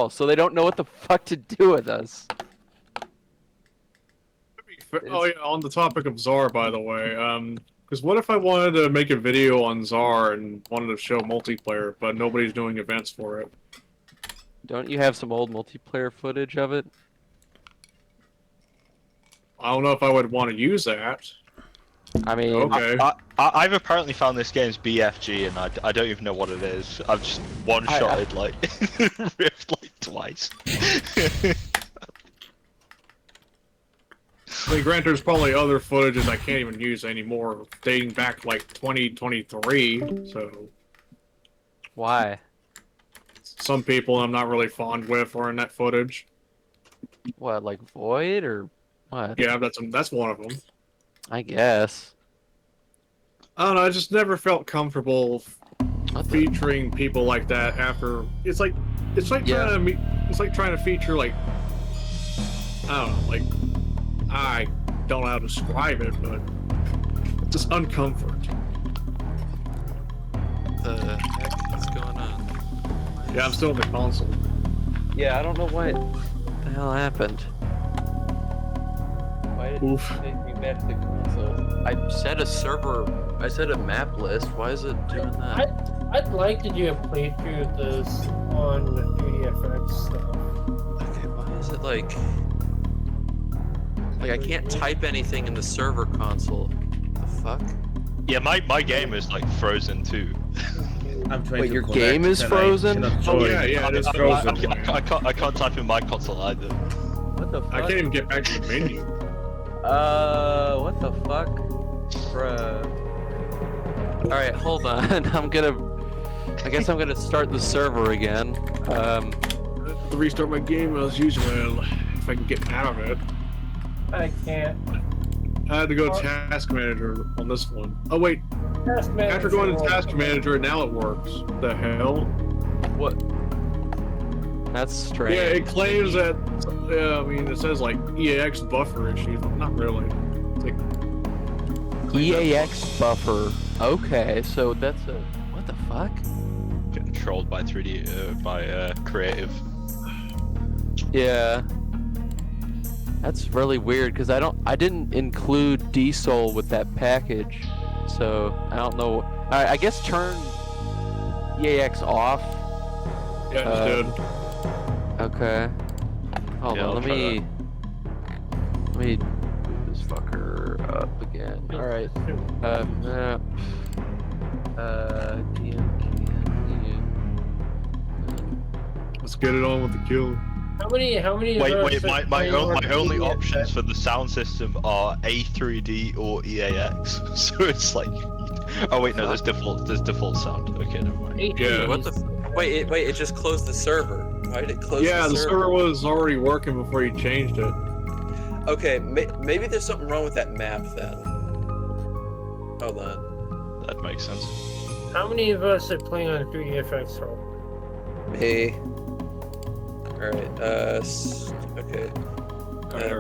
all, so they don't know what the fuck to do with us. Oh yeah, on the topic of Czar, by the way, because what if I wanted to make a video on Czar and wanted to show multiplayer, but nobody's doing events for it? Don't you have some old multiplayer footage of it? I don't know if I would want to use that. I mean, okay. I've apparently found this game's BFG, and I don't even know what it is. I've just one-shotted like ripped like twice. I mean, granted, there's probably other footages I can't even use anymore, dating back like 2023. So why? some people I'm not really fond with are in that footage. What, like Void or what? Yeah, that's one of them. I guess. I don't know. I just never felt comfortable featuring people like that. After it's like trying to feature like I don't know, like I don't know how to describe it, but just uncomfort. What the heck is going on? Yeah, I'm still in the console. Yeah, I don't know what the hell happened. Why did it take me back to the console? I set a server. I set a map list. Why is it doing that? I'd like to do a playthrough of this on 3DFX stuff. Okay, why is it like I can't type anything in the server console? The fuck? Yeah, my game is like frozen too. I'm trying Wait, to your connect game is and I frozen? cannot Oh join. yeah, it is frozen. I can't type in my console either. What the fuck? I can't even get back to the menu. What the fuck? Bruh. Alright, hold on. I guess I'm gonna start the server again. I have to restart my game as usual if I can get out of it. I can't. I had to go to Task Manager on this one. Oh wait, Task Manager after going to Task Manager, now it works. The hell? What? That's strange. Yeah, it claims that. I mean, it says like EAX buffer issues, but not really. It's like EAX buffer. Okay, so that's a what the fuck? Getting trolled by 3D by Creative. Yeah. That's really weird because I didn't include DSol with that package, so I don't know. Alright, I guess turn EAX off. Yeah, it just did. Okay. Hold on, let me move this fucker up again. Alright. Map. Let's get it on with the kill. How many? Wait, my only options for the sound system are A3D or EAX. So it's like, oh wait, no, there's default sound. Okay, never mind. Yeah. What the? Wait, it just closed the server. Why did it close Yeah, the the server was already working before you changed it. Okay, maybe there's something wrong with that map then. Hold on. That makes sense. How many of us are playing on 3DFX? Me. Alright, okay.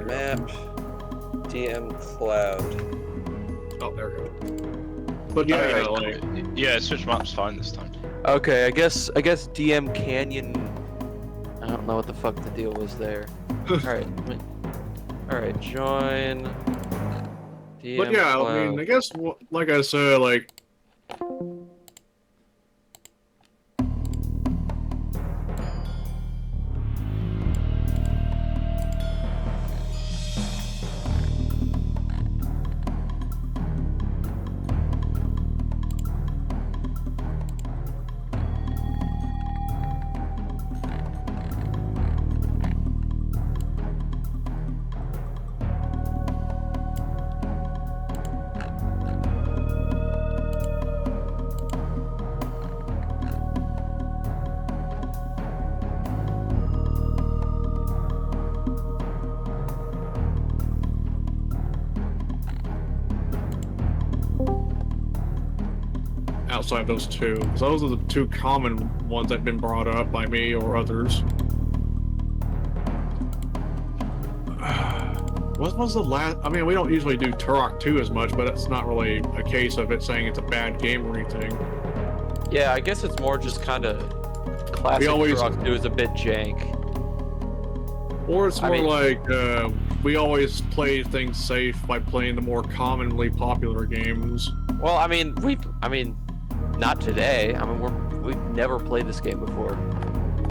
Map. DM Cloud. Oh, there we go. But yeah, Yeah, switch map's fine this time. Okay, I guess DM Canyon. I don't know what the fuck the deal was there. Alright, join. DM but yeah, Cloud. I mean, I guess like I said, like. Outside of those two, because those are the two common ones that have been brought up by me or others. What was the last? I mean, we don't usually do Turok 2 as much, but it's not really a case of it saying it's a bad game or anything. Yeah, I guess it's more just kind of classic always- Turok 2 is a bit jank. Or it's I more mean- like we always play things safe by playing the more commonly popular games. Well, I mean, not today. I mean, we've never played this game before.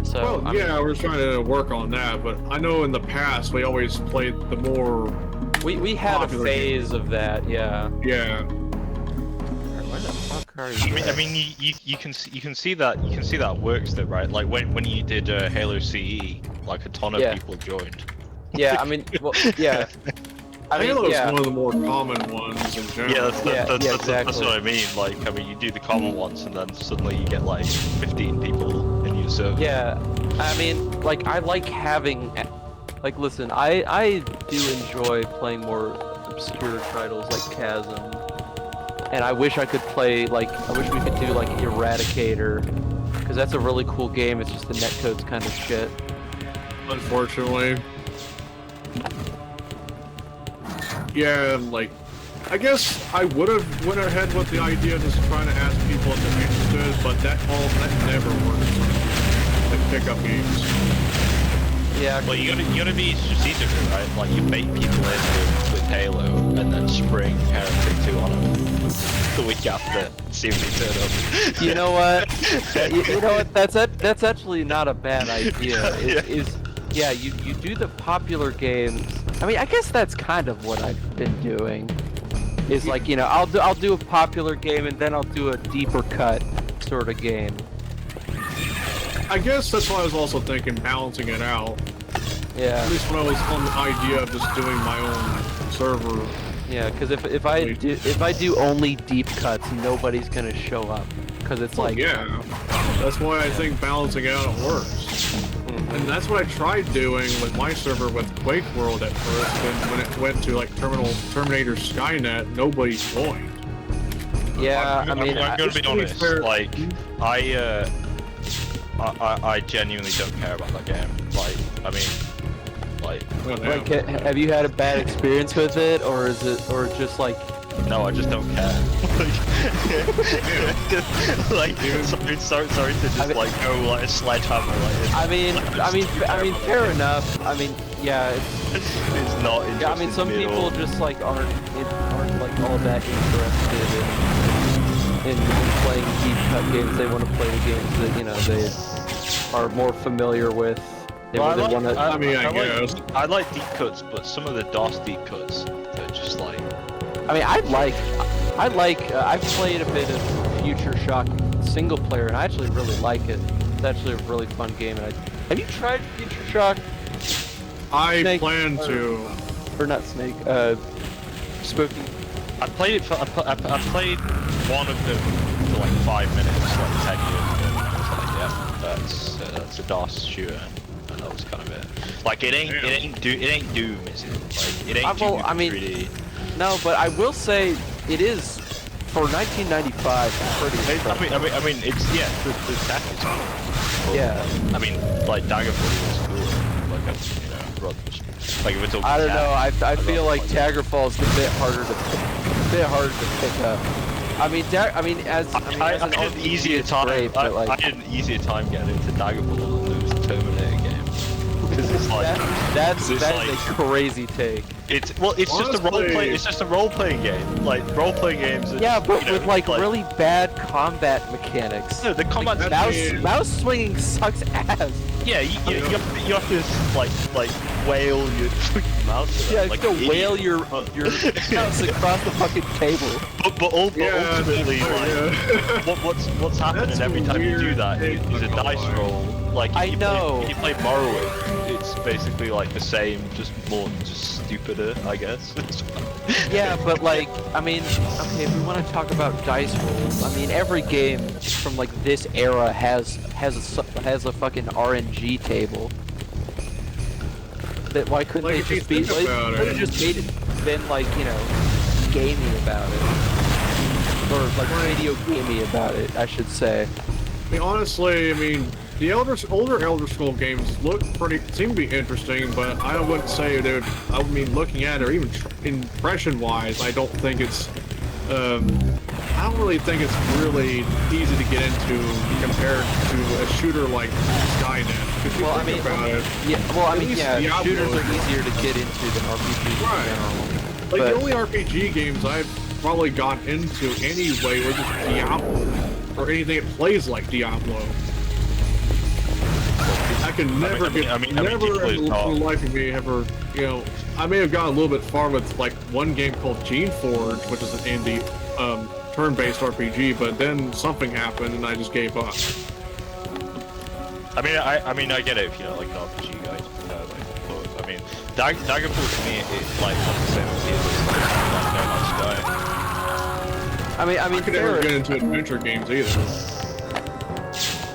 So, Well, I yeah, mean, we're trying to work on that, but I know in the past we always played the more, we had a popular phase of that, yeah. yeah. Where the fuck are you? I mean, you can see that works though, right? Like when you did Halo CE, like a ton of Yeah. people joined. Yeah, I mean, well, yeah. I mean, Halo's yeah. one of the more common ones in general. Yeah, that's exactly. what I mean. Like, I mean, you do the common ones, and then suddenly you get like 15 people in your server. Yeah, I mean, like, I like having, like, listen, I do enjoy playing more obscure titles like Chasm, and I wish I could play, like, I wish we could do, like, Eradicator, because that's a really cool game, it's just the netcode's kind of shit. Unfortunately. Yeah, like, I guess I would have went ahead with the idea of just trying to ask people if they're interested, but that never works to pick up games. Yeah, Well, you gotta be strategic, right? Like, you bait people in with Halo, and then spring Heretic 2 on them the week after, see if they turn up. you know what? You know what? That's actually not a bad idea. Yeah, you do the popular games. I mean, I guess that's kind of what I've been doing. Is like, you know, I'll do a popular game and then I'll do a deeper cut sort of game. I guess that's why I was also thinking balancing it out. Yeah. At least when I was on the idea of just doing my own server. Yeah, because if I do only deep cuts, nobody's gonna show up. Because it's like, yeah, that's why I think balancing it out works. And that's what I tried doing with my server with Quake World at first, and when it went to like Terminator Skynet, nobody joined. yeah, I'm gonna be honest. Like, I genuinely don't care about that game. Like, I mean, like, like, have you had a bad experience with it, or is it, or just like? no, I just don't care. Like, sorry to just like go like a sledgehammer. Like, I mean, fair enough. I mean, yeah, it's not interesting. yeah. I mean, some to me at people all. just like aren't like all that interested in playing deep cut games. They want to play the games that, you know, they are more familiar with. They Well, want to. I mean, I guess. I like deep cuts, but some of the DOS deep cuts, they're just like. I mean, I've played a bit of Future Shock single player, and I actually really like it. It's actually a really fun game. And have you tried Future Shock? I Snake, plan to. Or not Snake? Spooky. I played it for. I played one of them for like 5 minutes, like 10 years ago. And I was like, yeah, that's a DOS shooter, and that was kind of it. Like, it ain't Doom, is it? Like, it ain't Doom. Well, I mean, 3D. no, but I will say it is for 1995 pretty. I mean, it's the tech is cool. But, Yeah. I mean, like Daggerfall was cool. Like, you know, like if it's all. I don't know. I feel like Daggerfall is a bit harder to pick up. I mean, as I an had an RPG, easier it's time. great, but like, I had an easier time getting into Daggerfall than those Terminator games. Because it's like that is like- a crazy take. it's just a Honestly- role play. It's just a role playing game. Like role playing games. Are Yeah, just, but you know, with like really bad combat mechanics. No, the combat. Like, Mouse swinging sucks ass. Yeah, you have to like whale your freaking mouse. Yeah, like you an have to whale idiot. your mouse across the fucking table. But ultimately, what's happening That's every time you do weird that take is a on dice life. roll. Like if I you know. Play, if you play Morrowind, it's basically like the same, just stupider, I guess. Yeah, but like, I mean, okay, if we want to talk about dice rolls, I mean, every game from like this era has a fucking RNG table. That why couldn't Like, they if you just be? think Like, about could have it- just made it, been like, you know, gamey about it, or like video gamey about it, I should say. I mean, honestly, I mean, the older Elder Scrolls games seem to be interesting, but I wouldn't say they would. I mean, looking at it, or even impression-wise, I don't think it's. I I don't really think it's really easy to get into compared to a shooter like Skynet. If you Well, I think mean, about it, yeah. Well, I at mean, least yeah. Diablo Shooters is- are easier to get into than RPGs Right. in general. like but- the only RPG games I've probably gone into anyway were just Diablo or anything that plays like Diablo. I can never Deeply in the life of me ever, you know, I may have gone a little bit far with like one game called Gene Forge, which is an indie turn-based RPG, but then something happened and I just gave up. I mean, I get it if you're not like an RPG guy. But I mean, Daggerfall to me is like not the same as like No Man's Sky. I mean, I could never get into adventure games either.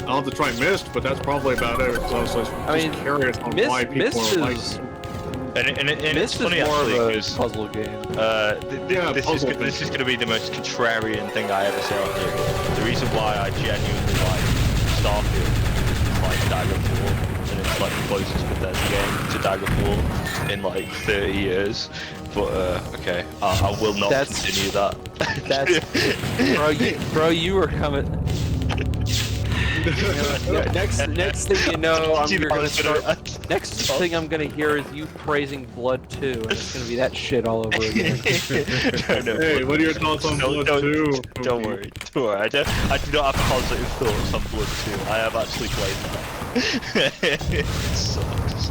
I'll have to try Myst, but that's probably about it. Because I was just curious on why people Myst are like. And Myst it's funny is more actually of a because puzzle game. this is going to be the most contrarian thing I ever say on here. The reason why I genuinely like Starfield is like Daggerfall, and it's like the closest Bethesda game to Daggerfall in like 30 years. But okay, I will not continue that. Bro, you were coming. Next thing you know, you're gonna start. Next thing I'm gonna hear is you praising Blood 2, and it's gonna be that shit all over again. Hey, what are your thoughts on Blood 2? Don't worry. I do not have positive thoughts on Blood 2. I have actually played that. It sucks.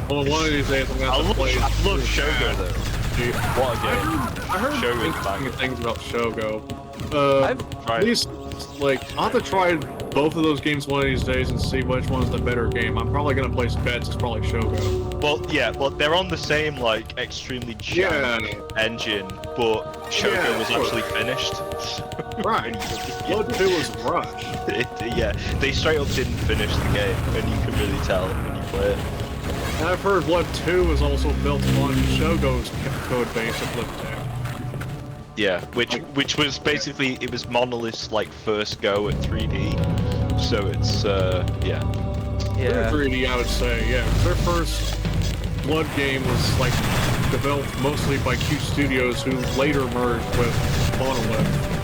Well, one of these days I'm gonna have to play. I love Shogo though. Dude, What a game. I heard Shogo's things about Shogo. I've tried. At least, like, I'll have to try both of those games one of these days and see which one's the better game. I'm probably gonna place bets. It's probably Shogo. Well, yeah, well, they're on the same, like, extremely jammy engine, but Shogo was actually finished. Right. Blood 2 was rushed. Yeah, they straight up didn't finish the game, and you can really tell when you play it. And I've heard Blood 2 was also built on Shogo's code base of Blood 2. Yeah, which was basically, it was Monolith's, like, first go at 3D, so it's, yeah. Yeah. 3D, I would say, yeah. Their first Blood game was, like, developed mostly by Q Studios, who later merged with Monolith.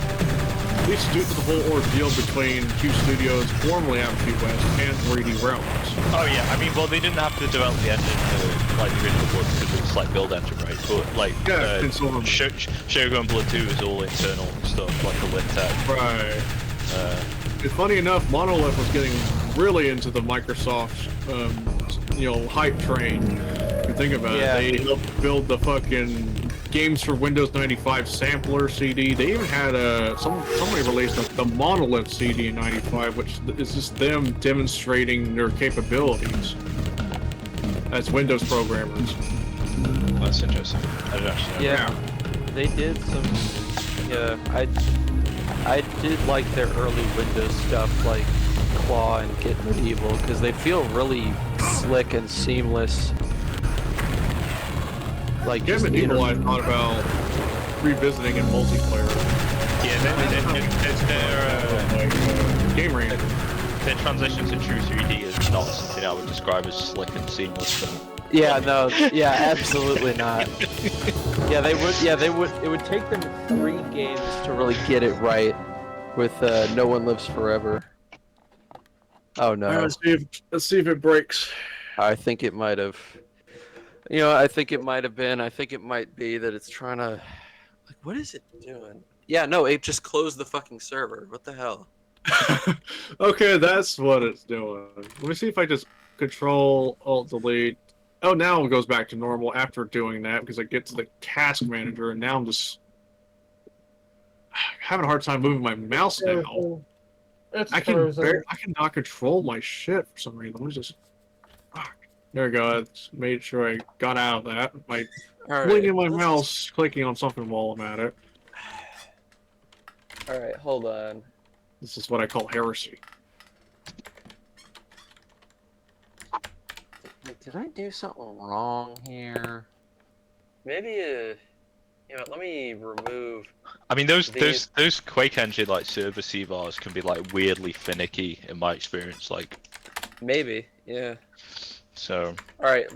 At least due to the whole ordeal between Q Studios, formerly MQ West, and 3D Realms. Oh yeah, I mean, well, they didn't have to develop the engine for, like, the original Blood, because it was, like, build engine, right? But, like, Shogo and Blood 2 is all internal stuff, like the lit tech. Right. It's funny enough, Monolith was getting really into the Microsoft, hype train. If you think about it, they helped build the fucking games for Windows 95 sampler CD. They even had somebody released the Monolith CD in '95, which is just them demonstrating their capabilities as Windows programmers. That's interesting. I didn't actually know. Yeah, they did some. Yeah, I did like their early Windows stuff, like Claw and Git Medieval, because they feel really slick and seamless. Like Git Medieval, I thought about revisiting in multiplayer. Yeah, their game range. Their transition to true 3D is not something I would describe as slick and seamless. Though. Yeah, no, yeah, absolutely not. Yeah, they would. It would take them 3 games to really get it right with No One Lives Forever. Oh no. Let's see if it breaks. I think it might have. I think it might have been. I think it might be that it's trying to. Like, what is it doing? Yeah, no, it just closed the fucking server. What the hell? Okay, that's what it's doing. Let me see if I just Control Alt Delete. Oh, now it goes back to normal after doing that because I get to the task manager and now I'm just having a hard time moving my mouse now. I cannot control my shit for some reason. Let me just. Fuck. There we go. I made sure I got out of that by swinging my mouse, clicking on something while I'm at it. Alright, hold on. This is what I call heresy. Did I do something wrong here? Maybe, let me remove... I mean, those Quake Engine, like, server CVARs can be, like, weirdly finicky, in my experience, like... Maybe, yeah. So... Alright,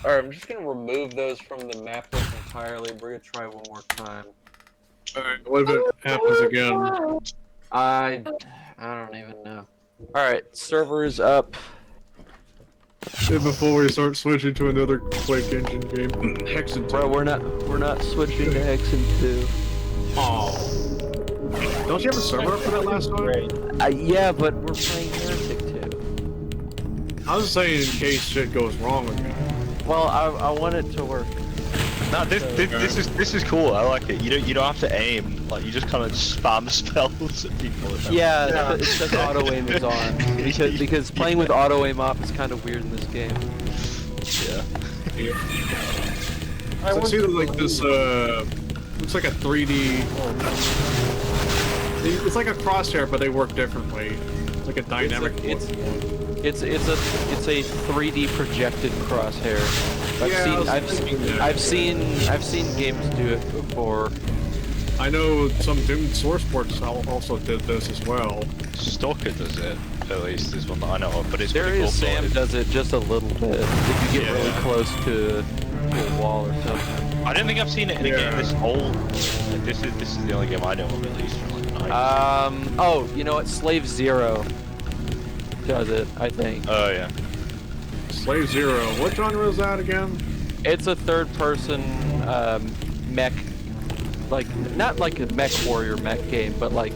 I'm just gonna remove those from the map list entirely. We're gonna try one more time. Alright, what if it happens again? I don't even know. All right, servers up. Before we start switching to another Quake engine game, Hexen 2. Bro, we're not switching to Hexen 2. Oh. Don't you have a server for that last time? Yeah, but we're playing Heretic 2. I was saying in case shit goes wrong again. Well, I want it to work. No, this is cool. I like it. You don't have to aim. Like you just kind of spam spells at people. Yeah, it's just auto aim is on because playing with auto aim off is kind of weird in this game. Yeah. So it's either like this, looks like a 3D. It's like a crosshair, but they work differently. It's like a dynamic. It's a 3D projected crosshair. I've seen games do it before. I know some Doom source ports also did this as well. Stalker does it. At least is one that I know of, but it's pretty cool. Sam does it just a little bit if you get really close to a wall or something. I don't think I've seen it in a game this old. Like, this is the only game I know of at least from like the 90s. Oh, you know what? Slave Zero does it, I think. Oh yeah. Slave Zero. What genre is that again? It's a third-person mech, like not like a mech warrior mech game, but like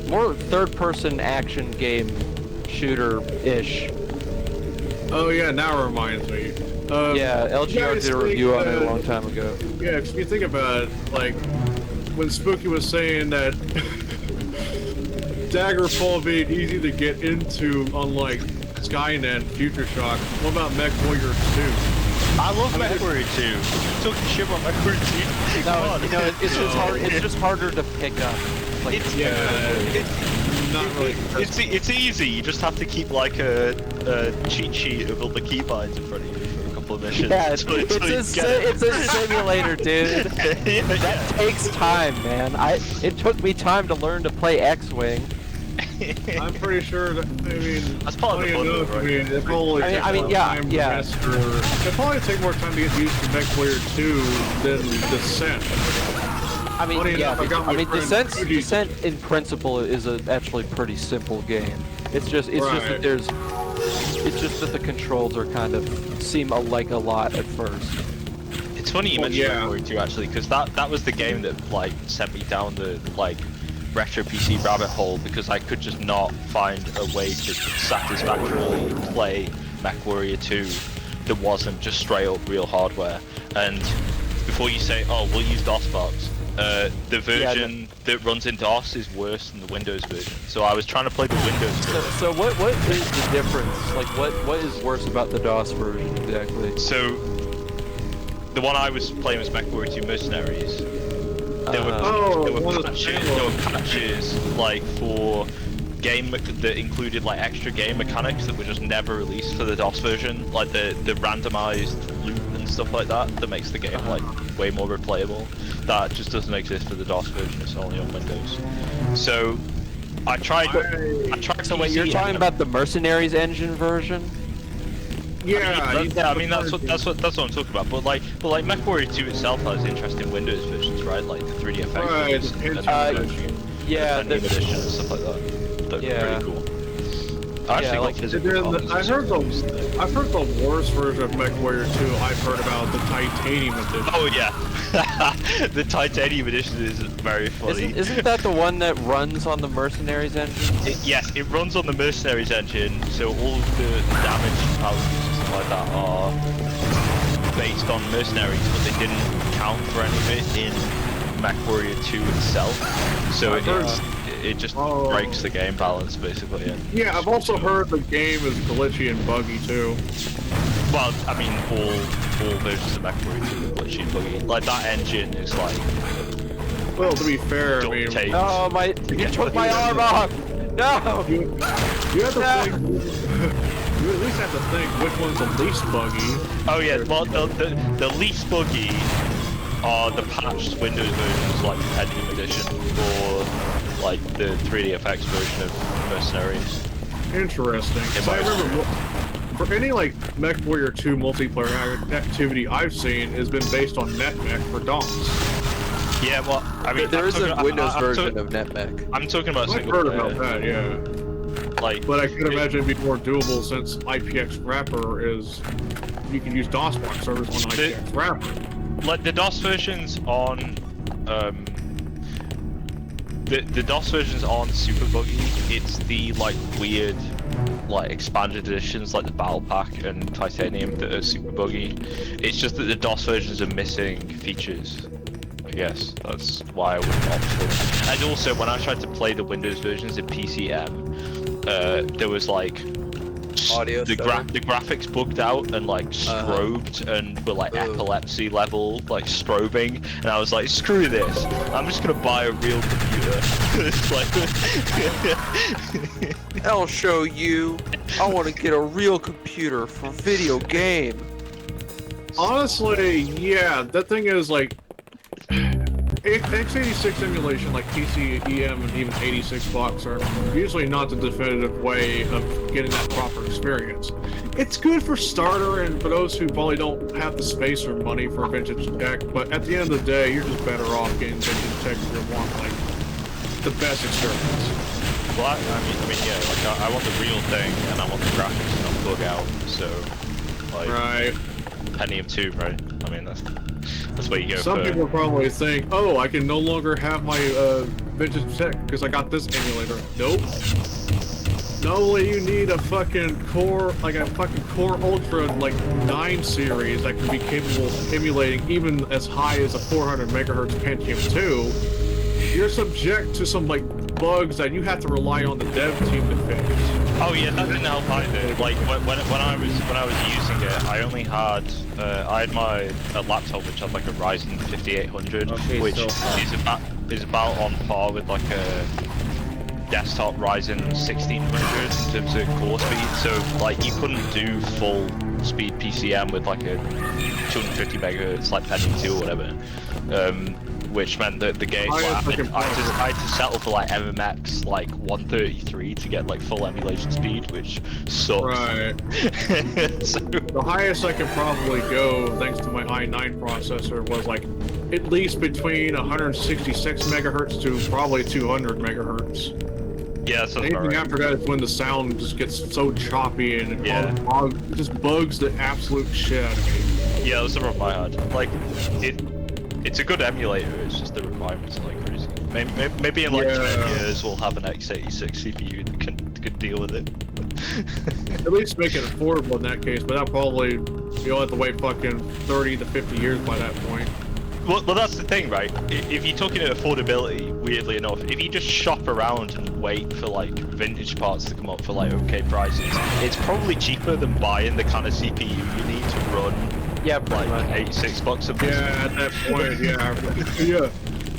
more third-person action game shooter-ish. Oh yeah, now it reminds me. Yeah, LGR did a review on it a long time ago. Yeah, if you think about it, like when Spooky was saying that Daggerfall made easy to get into, unlike Skynet, Future Shock. What about Mech Warrior 2? I love Mech Warrior 2. You're talking shit about Mech Warrior 2. No, you know, it's just hard. It's just harder to pick up. Like, It's Not really. it's easy. You just have to keep like a cheat sheet of all the keybinds in front of you for a couple of missions. yeah, it's a simulator, dude. That takes time, man. It took me time to learn to play X-Wing. I'm pretty sure that, I mean, That's part of the fun, enough, right? I mean, it probably I mean, yeah. It'd probably take more time to get used to Mech Warrior 2 than Descent. I mean, Funny yeah. enough, I got my friend Fuji- Descent in principle is actually pretty simple game. It's just that it's just that the controls are kind of seem like a lot at first. It's funny you mentioned Mech Warrior 2 actually, because that was the game that like sent me down the like retro PC rabbit hole, because I could just not find a way to satisfactorily play Mech Warrior 2 that wasn't just straight up real hardware. And before you say, oh, we'll use DOSBox, the version that runs in DOS is worse than the Windows version. So I was trying to play the Windows version. So what is the difference? Like what is worse about the DOS version exactly? So the one I was playing was Mech Warrior 2 Mercenaries. There were patches like for game that included like extra game mechanics that were just never released for the DOS version, like the randomized loot and stuff like that makes the game like way more replayable. That just doesn't exist for the DOS version. It's only on Windows. So I tried. So wait, you're talking about the Mercenaries engine version? Yeah, I mean that's what I'm talking about. But like Mech Warrior 2 itself has interesting Windows versions, right? Like the 3D effects, yeah, the edition and stuff like that. That's pretty cool. I actually got physical copies. I've heard the worst version of Mech Warrior 2 I've heard about, the Titanium edition. Oh yeah, the Titanium edition is very funny. Isn't that the one that runs on the Mercenaries engine? Yes, it runs on the Mercenaries engine, so all of the damage powers and stuff like that are based on Mercenaries, but they didn't count for any of it in Mech Warrior 2 itself. So it just breaks the game balance basically. Yeah, I've also heard the game is glitchy and buggy too. Well, I mean, all versions of Mech Warrior 2 are glitchy and buggy. Like that engine is like. Well, to be fair, I mean, oh my! You took my arm off. No. You have to think. You at least have to think which one's the least buggy. Oh yeah, well the least buggy are the patched Windows versions, like the Heretic edition, or like the 3D FX version of Mercenaries. Interesting. So I remember for any like Mech Warrior 2 multiplayer activity I've seen has been based on NetMech for DOS. Yeah, well, I I mean, There is a Windows version of NetMech. I'm talking about I've single heard player. about that, yeah. Like, But I could imagine it'd be more doable since IPX wrapper is you can use DOSBox servers on IPX wrapper. Like the DOS versions on the DOS versions on Super Buggy, it's the like weird like expanded editions like the Battle Pack and Titanium that are Super Buggy. It's just that the DOS versions are missing features. I guess that's why I wouldn't opt for it. And also when I tried to play the Windows versions in PCM, there was like Audio the graphics bugged out and like strobed and were like epilepsy level, like strobing, and I was like, screw this, I'm just gonna buy a real computer. It's like I'll show you. I want to get a real computer for video game. Honestly, yeah, that thing is like x86 emulation, like PC, EM, and even 86box are usually not the definitive way of getting that proper experience. It's good for starter and for those who probably don't have the space or money for vintage tech, but at the end of the day, you're just better off getting vintage tech if you want like the best experience. well, I mean, yeah, like I want the real thing and I want the graphics to not bug out. So, like, Right. Pentium 2, right? I mean, that's where you go. Some people probably think, oh, I can no longer have my vintage tech because I got this emulator. Nope. Not only you need a fucking Core, like a fucking Core Ultra like 9 series that can be capable of emulating even as high as a 400 megahertz Pentium 2, you're subject to some like bugs that you have to rely on the dev team to fix. Oh yeah, that didn't help either. Like when I was using it, I only had I had my laptop which had like a Ryzen 5800, which is about on par with like a desktop Ryzen 1600 in terms of core speed. So like you couldn't do full speed PCM with like a 250 megahertz like Pentium 2 or whatever. Which meant that the game, I had to settle for like MMX like 133 to get like full emulation speed, which sucks. Right. So, the highest I could probably go, thanks to my i9 processor, was like at least between 166 megahertz to probably 200 megahertz. yeah, so Anything after that is when the sound just gets so choppy and it just bugs the absolute shit out of me. Yeah, that's the problem I had. Like, it's a good emulator, it's just the requirements are like crazy. Maybe in like 10 years we'll have an x86 CPU that can deal with it. At least make it affordable in that case, but that'll probably, you'll have to wait fucking 30 to 50 years by that point. Well, that's the thing, right? If you're talking about affordability, weirdly enough, if you just shop around and wait for like vintage parts to come up for like okay prices, it's probably cheaper than buying the kind of CPU you need to run like $86 a piece. Yeah, at that point, yeah.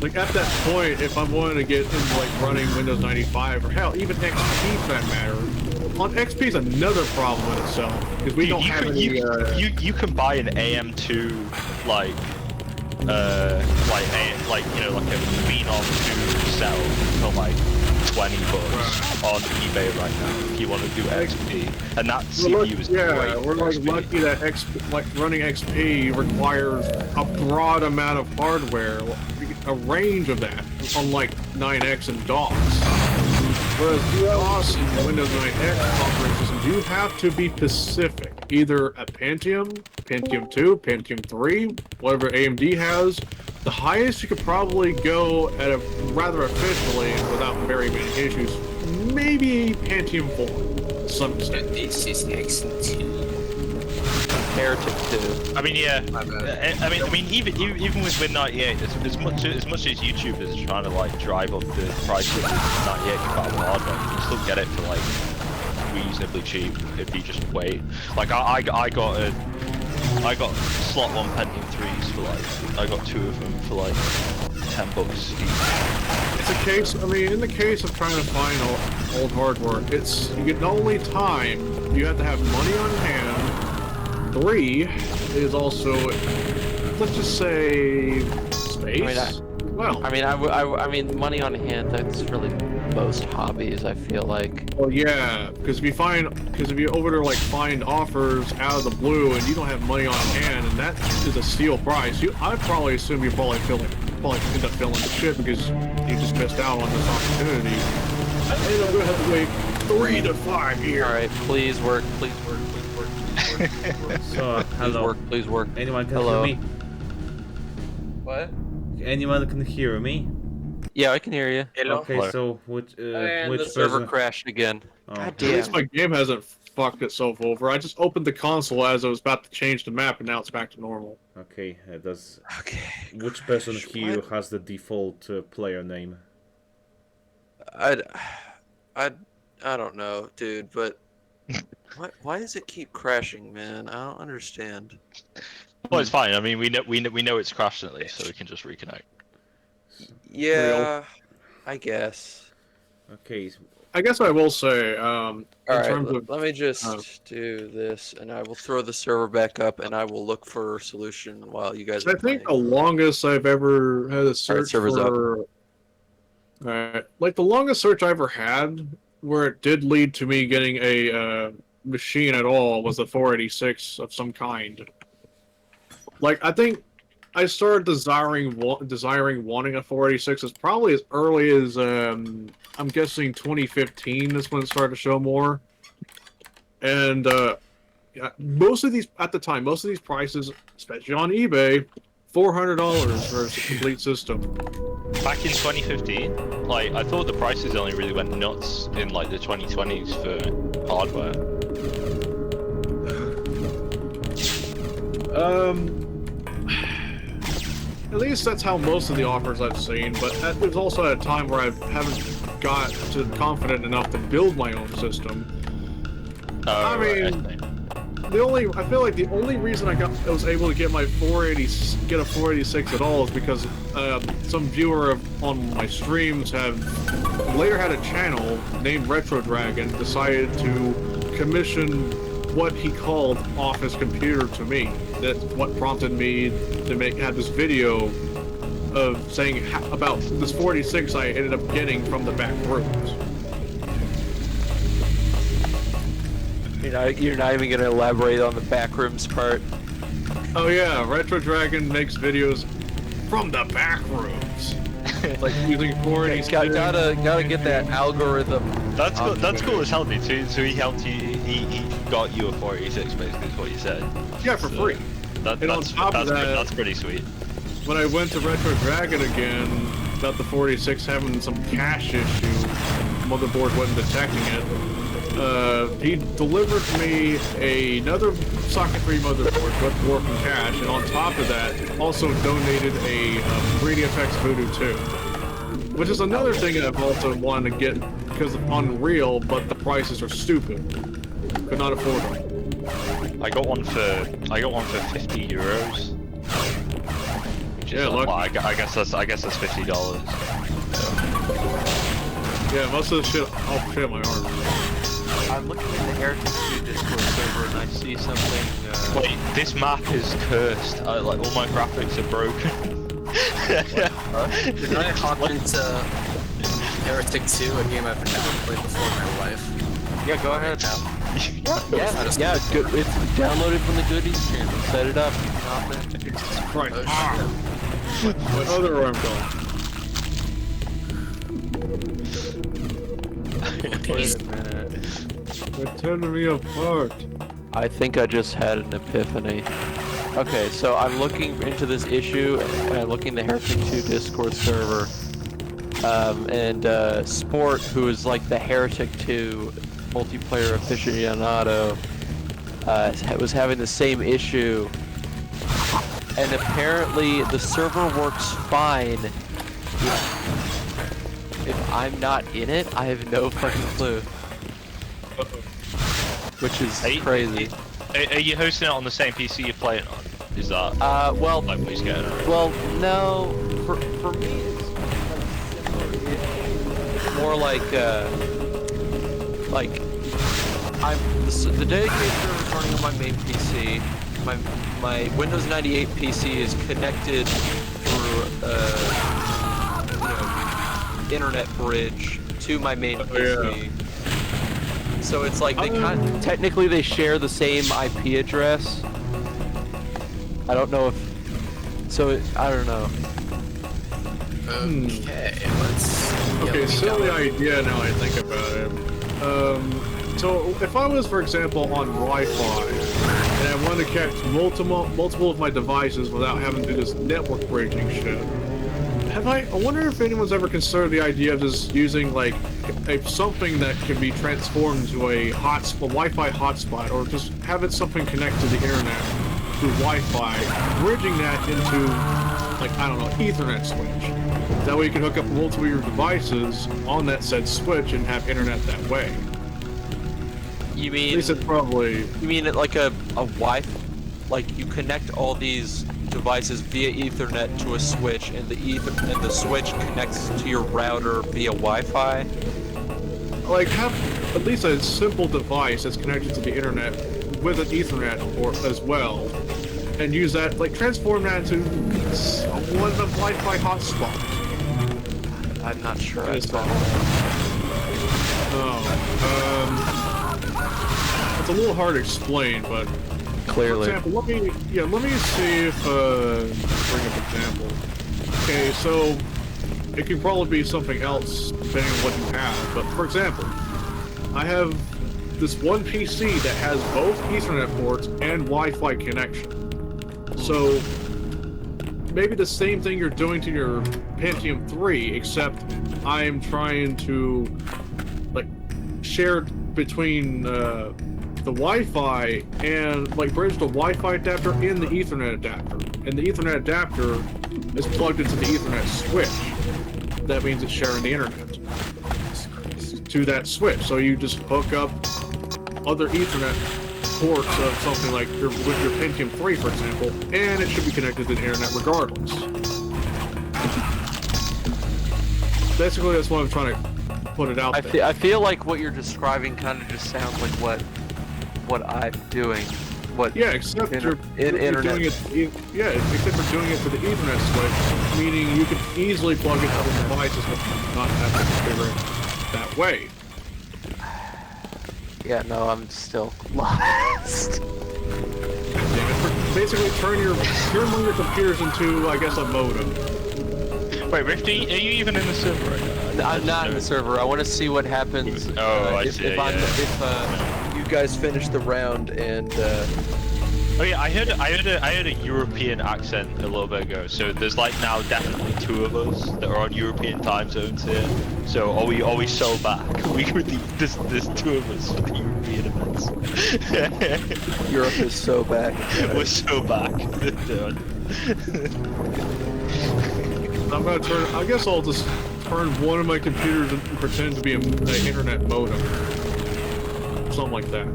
Like at that point, if I'm wanting to get into like running Windows 95 or hell, even XP for that matter, on XP is another problem in itself because we don't have any. You can buy an AM2 like you know, like a Phenom 2 cell for like $20 on eBay right now if you want to do XP, and that CPU is great. We're like lucky that running XP requires a broad amount of hardware, a range of that, unlike 9X and DOS. Whereas DOS and Windows 9X operating systems, you have to be specific. Either a Pentium 2, Pentium 3, whatever AMD has. The highest you could probably go at a rather officially without very many issues, maybe Pentium 4 to some extent. This is X2. Heretic 2. I mean, yeah. I mean, even with Win98, as much as YouTube is trying to like drive up the price of the 98 compatible hardware, you can still get it for like reasonably cheap if you just wait. Like I got slot 1 Pentium 3s for like, I got 2 of them for like $10 each. It's a case, I mean, in the case of trying to find old hardware, you get not only time, you have to have money on hand. 3 is also, let's just say, space. I mean, money on hand. That's really most hobbies. I feel like. Well, yeah, because if you over there like find offers out of the blue and you don't have money on hand, and that is a steal price, I'd probably assume you probably feel like probably end up feeling shit because you just missed out on this opportunity. And I'm gonna have to wait 3 to 5 years. All right, please work, please work, please work, please work, please work. So, Please hello. work, please work. Anyone can Hello. hear me? What? Anyone can hear me? Yeah, I can hear you. Hello? Okay, Hello. so which And which the Server person? crashed again. Oh. God At least damn. my game hasn't fucked itself over. I just opened the console as I was about to change the map, and now it's back to normal. Okay, does Okay. which person Crash, here what? has the default player name? I don't know, dude, but why does it keep crashing, man? I don't understand. Well, it's fine. I mean, we know it's crashed at least, so we can just reconnect. Yeah, I guess. Okay, I guess I will say, All in right, terms of let me just do this, and I will throw the server back up, and I will look for a solution while you guys I are think the playing. longest I've ever had a search server's up. for, like the longest search I ever had, where it did lead to me getting a machine at all, was a 486 of some kind. Like I think I started desiring wanting a 486 as probably as early as I'm guessing 2015 is when it started to show more, and yeah, most of these at the time, most of these prices, especially on eBay, $400 for a complete system. Back in 2015, like I thought the prices only really went nuts in like the 2020s for hardware. At least that's how most of the offers I've seen, but there's also a time where I haven't got to confident enough to build my own system. I mean, I feel like the only reason I was able to get my 486 at all is because some viewer on my streams later had a channel named Retro Dragon decided to commission what he called Office Computer to me. That's what prompted me to have this video of saying about this 46 I ended up getting from the back rooms. You're not even gonna elaborate on the backrooms part. Oh yeah, Retro Dragon makes videos from the back rooms. Like using 486. Gotta get that algorithm. That's cool. That's cool as hell, dude. So he helped you. He got you a 486, basically, is what you said. Yeah, for free. And on top of that, that's pretty sweet. when I went to Retro Dragon again, about the 46 having some cache issue, motherboard wasn't detecting it, he delivered me another socket-free motherboard with working cache, and on top of that, also donated a 3DFX Voodoo 2. Which is another thing I've also wanted to get because of Unreal, but the prices are stupid. Could not afford them. I got one for 50 euros. Which is Yeah, well, lucky. I guess that's $50. Yeah, most of the shit. Oh shit, my arm. I'm looking at the Heretic 2 Discord server and I see something. Wait, this map is cursed. Like all my graphics are broken. Did I hop into Heretic 2, a game I've never played before in my life? Yeah, go ahead. Yeah. Good. It's downloaded from the goodies channel. Set it up. Hop in. Jesus Christ. Oh, Ah. My other arm gone. Wait a minute. They're tearing me apart. I think I just had an epiphany. Okay, so I'm looking into this issue, and I'm looking at the Heretic 2 Discord server, and Sport, who is like the Heretic 2 multiplayer aficionado, was having the same issue, and apparently the server works fine if I'm not in it. I have no fucking clue. Which is crazy. Are you hosting it on the same PC you're playing on? Is that Well, like what he's getting at? well, no. For me, it's it's more like I'm the dedicated server is running on my main PC. My Windows 98 PC is connected through internet bridge to my main PC. Yeah. So it's like technically they share the same IP address. I don't know if I don't know. Okay, let's. Okay, silly idea now I think about it. So if I was, for example, on Wi-Fi and I want to catch multiple of my devices without having to do this network bridging shit, I wonder if anyone's ever considered the idea of just using like something that can be transformed into a Wi-Fi hotspot, or just have it something connect to the internet through Wi-Fi, bridging that into like, I don't know, Ethernet switch. That way you can hook up multiple of your devices on that said switch and have internet that way. You At mean least it's probably... you mean it like a Wi-Fi, like you connect all these devices via Ethernet to a switch, and the switch connects to your router via Wi-Fi? Like, have at least a simple device that's connected to the internet with an Ethernet port as well, and use that, like, transform that into one of the Wi-Fi hotspots. I'm not sure. I saw. It's a little hard to explain, but Clearly. for example, let me see if bring up an example. Okay, so it could probably be something else depending on what you have. But for example, I have this one PC that has both Ethernet ports and Wi-Fi connection. So maybe the same thing you're doing to your Pentium 3, except I'm trying to like share between the Wi-Fi and like bridge the Wi-Fi adapter and the Ethernet adapter. And the Ethernet adapter is plugged into the Ethernet switch. That means it's sharing the internet to that switch. So you just hook up other Ethernet ports of something like with your Pentium 3, for example, and it should be connected to the internet regardless. Basically, that's what I'm trying to put it out there. I feel like what you're describing kind of just sounds like what I'm doing. Yeah, except you're internet. doing it. Except for doing it for the Ethernet switch, meaning you can easily plug it to other devices but not have to configure it that way. Yeah, no, I'm still lost. Basically, turn one of your computers into, I guess, a modem. Wait, Rifty, are you even in the server right now? I'm not in the server. I want to see what happens if you guys finish the round and. Oh yeah, I heard a European accent a little bit ago. So there's like now definitely two of us that are on European time zones here. So are we so back? There's two of us for the European events. Europe is so back. We're so back. I'm gonna turn. I guess I'll just turn one of my computers and pretend to be an internet modem, something like that.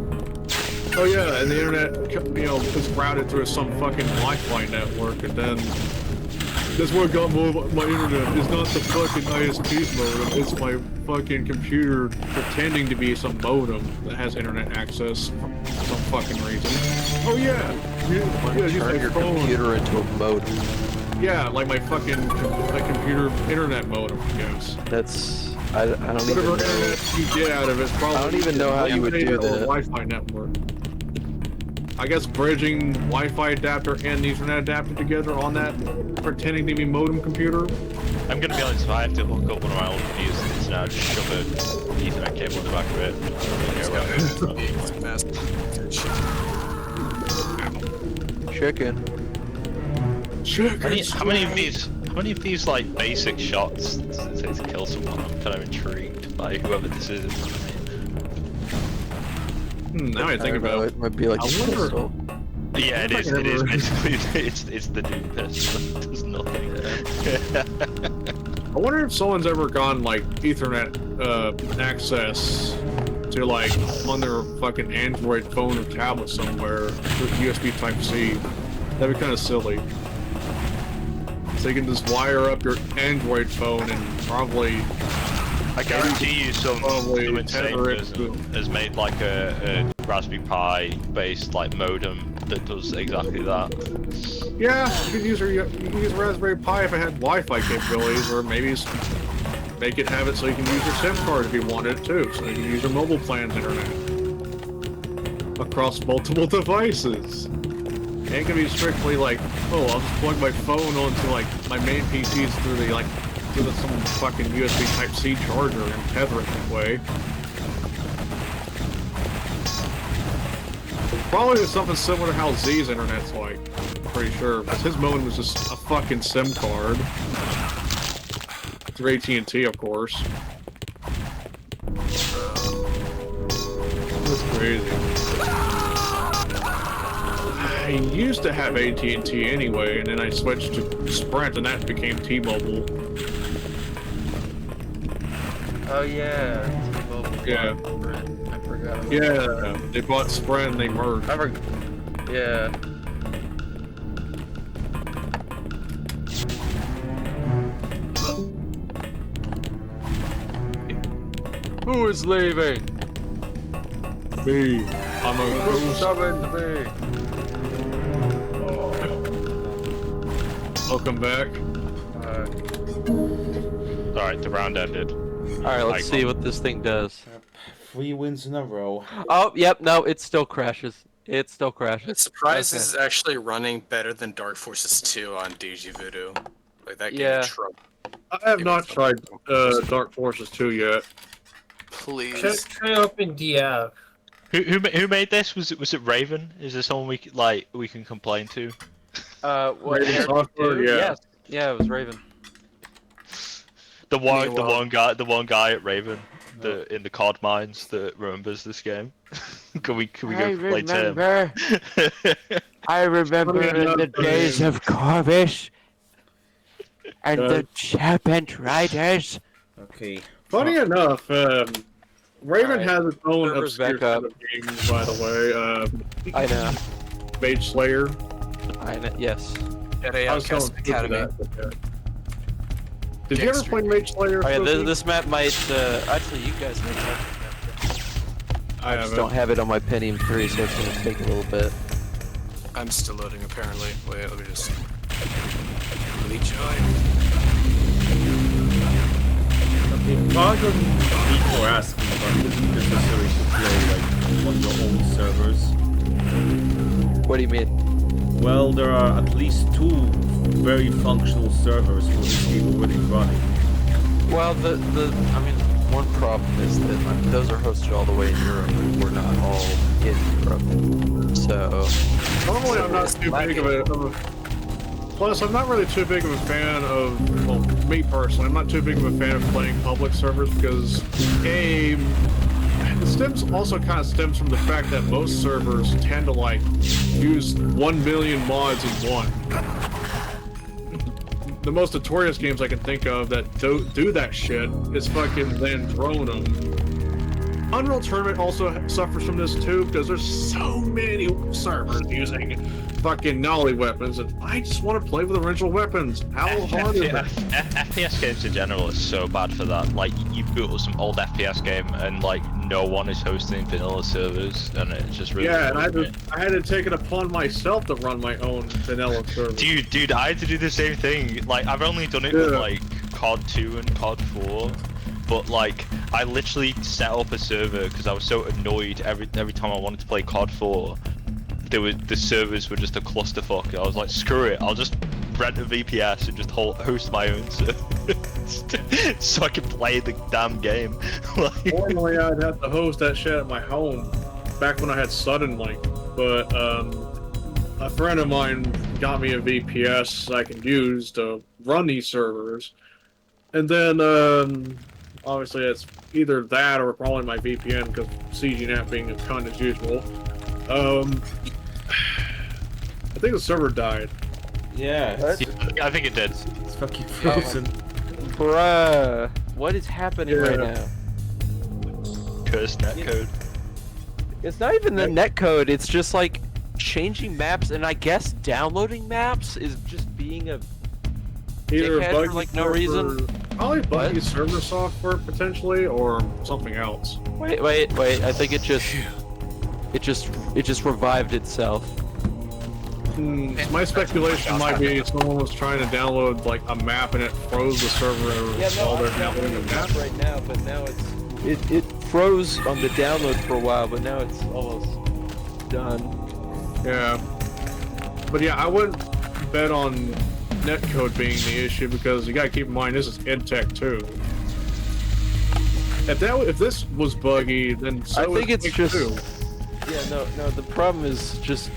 Oh yeah, and the internet, is routed through some fucking Wi-Fi network, and then that's what got my internet. It's not the fucking ISP's modem. It's my fucking computer pretending to be some modem that has internet access for some fucking reason. Oh yeah, Turn your computer into a modem. Yeah, like my fucking computer internet modem, I guess. That's I don't Whatever even know. internet you get out of it, probably. I don't even know how you would do that. Wi-Fi network. I guess bridging Wi-Fi adapter and Ethernet adapter together on that pretending to be modem computer. I'm gonna be honest, if I have to hook up one of my old computers now, just shove an Ethernet cable in the back of it. Chicken. How many of these like basic shots does it take to kill someone? I'm kind of intrigued by whoever this is. Now I think about it. It might be like a pistol. Yeah, it is. It is basically it's the new pistol. It does nothing. I wonder if someone's ever gone like Ethernet access to like on their fucking Android phone or tablet somewhere with USB Type-C. That'd be kind of silly. So you can just wire up your Android phone and probably. I guarantee you some insane person has made like a Raspberry Pi based like modem that does exactly that. Yeah, you can use Raspberry Pi if it had Wi-Fi capabilities, or maybe make it have it so you can use your SIM card if you wanted it too, so you can use your mobile plan's internet across multiple devices. And it can be strictly like, oh, I'll just plug my phone onto like my main PCs through the like connect it to some fucking USB Type-C charger and tether it that way. Probably something similar to how Z's internet's like. I'm pretty sure, because his modem was just a fucking SIM card. Through AT&T, of course. That's crazy. I used to have AT&T anyway, and then I switched to Sprint, and that became T-Mobile. Oh yeah, T-Mobile. Yeah. Sprint. I forgot. About Yeah, that. they bought Sprint and they merged. Yeah. Who is leaving? Me. I'm a Who summoned me? Welcome back. Alright, the round ended. Alright, let's see what this thing does. 3 wins in a row. Oh, yep, no, it still crashes. It still crashes. It's surprised Okay. this is actually running better than Dark Forces 2 on DG Voodoo. Like that game Yeah. trouble. I have not tried Dark Forces 2 yet. Please. Try open DF. Who made this? Was it Raven? Is there someone we can complain to? What, Raven Heretic Software, 2? yeah. Yes. Yeah, it was Raven. The one Meanwhile- guy at Raven, in the cod mines that remembers this game. can we go play Tim? I remember in the days of Corvish and the Serpent Riders. Okay. Funny enough, Raven Alright. has its own Server's obscure back up. set of games, by the way. I know. Mage Slayer. I know. Yes. Jedi I was telling Outcast Steve Academy. that. Did you ever play Mage Slayer? Oh, yeah, Sophie? this map might. Actually, you guys may have. I I just don't have it on my Pentium 3, so it's gonna take a little bit. I'm still loading apparently. Wait, let me just. Really joy. Pardon me for asking, but is it necessary to play like on your own servers? What do you mean? Well, there are at least 2 very functional servers for this game already running. Well, I mean, one problem is that those are hosted all the way in Europe, and we're not all in Europe. So. Normally, I'm not too big of a. Plus, I'm not really too big of a fan of. Well, me personally, I'm not too big of a fan of playing public servers because it also kind of stems from the fact that most servers tend to like use 1 million mods in one. The most notorious games I can think of that do that shit is fucking Landronum. Unreal Tournament also suffers from this too because there's so many servers using fucking nollie weapons, and I just want to play with original weapons. How hard is that? FPS games in general are so bad for that. Like, you boot up some old FPS game and like no one is hosting vanilla servers, and it's just really. Yeah, and I had to take it upon myself to run my own vanilla server. Dude, I had to do the same thing. Like, I've only done it with like COD 2 and COD 4. But like, I literally set up a server because I was so annoyed every time I wanted to play COD 4. The servers were just a clusterfuck. I was like, screw it, I'll just rent a VPS and just host my own server so I can play the damn game. Like, Normally, I'd have to host that shit at my home back when I had Suddenlink, but a friend of mine got me a VPS I can use to run these servers, and then obviously it's either that or probably my VPN because CGNet being a cunt as usual. I think the server died. Yeah, I think it did. it's fucking frozen. Bruh, what is happening right now? Cursed netcode. It's not even the netcode, it's just like changing maps, and I guess downloading maps is just being a Either dickhead buggy for like no server- reason. Probably buggy What? server software potentially, or something else. Wait, I think it just revived itself. My speculation might be someone was trying to download like a map and it froze the server while they're downloading the map. right now, but now it froze on the download for a while, but now it's almost done. Yeah. But yeah, I wouldn't bet on netcode being the issue because you gotta keep in mind this is EdTech too. If this was buggy, then so I think is it's Quake just 2. yeah, no. The problem is just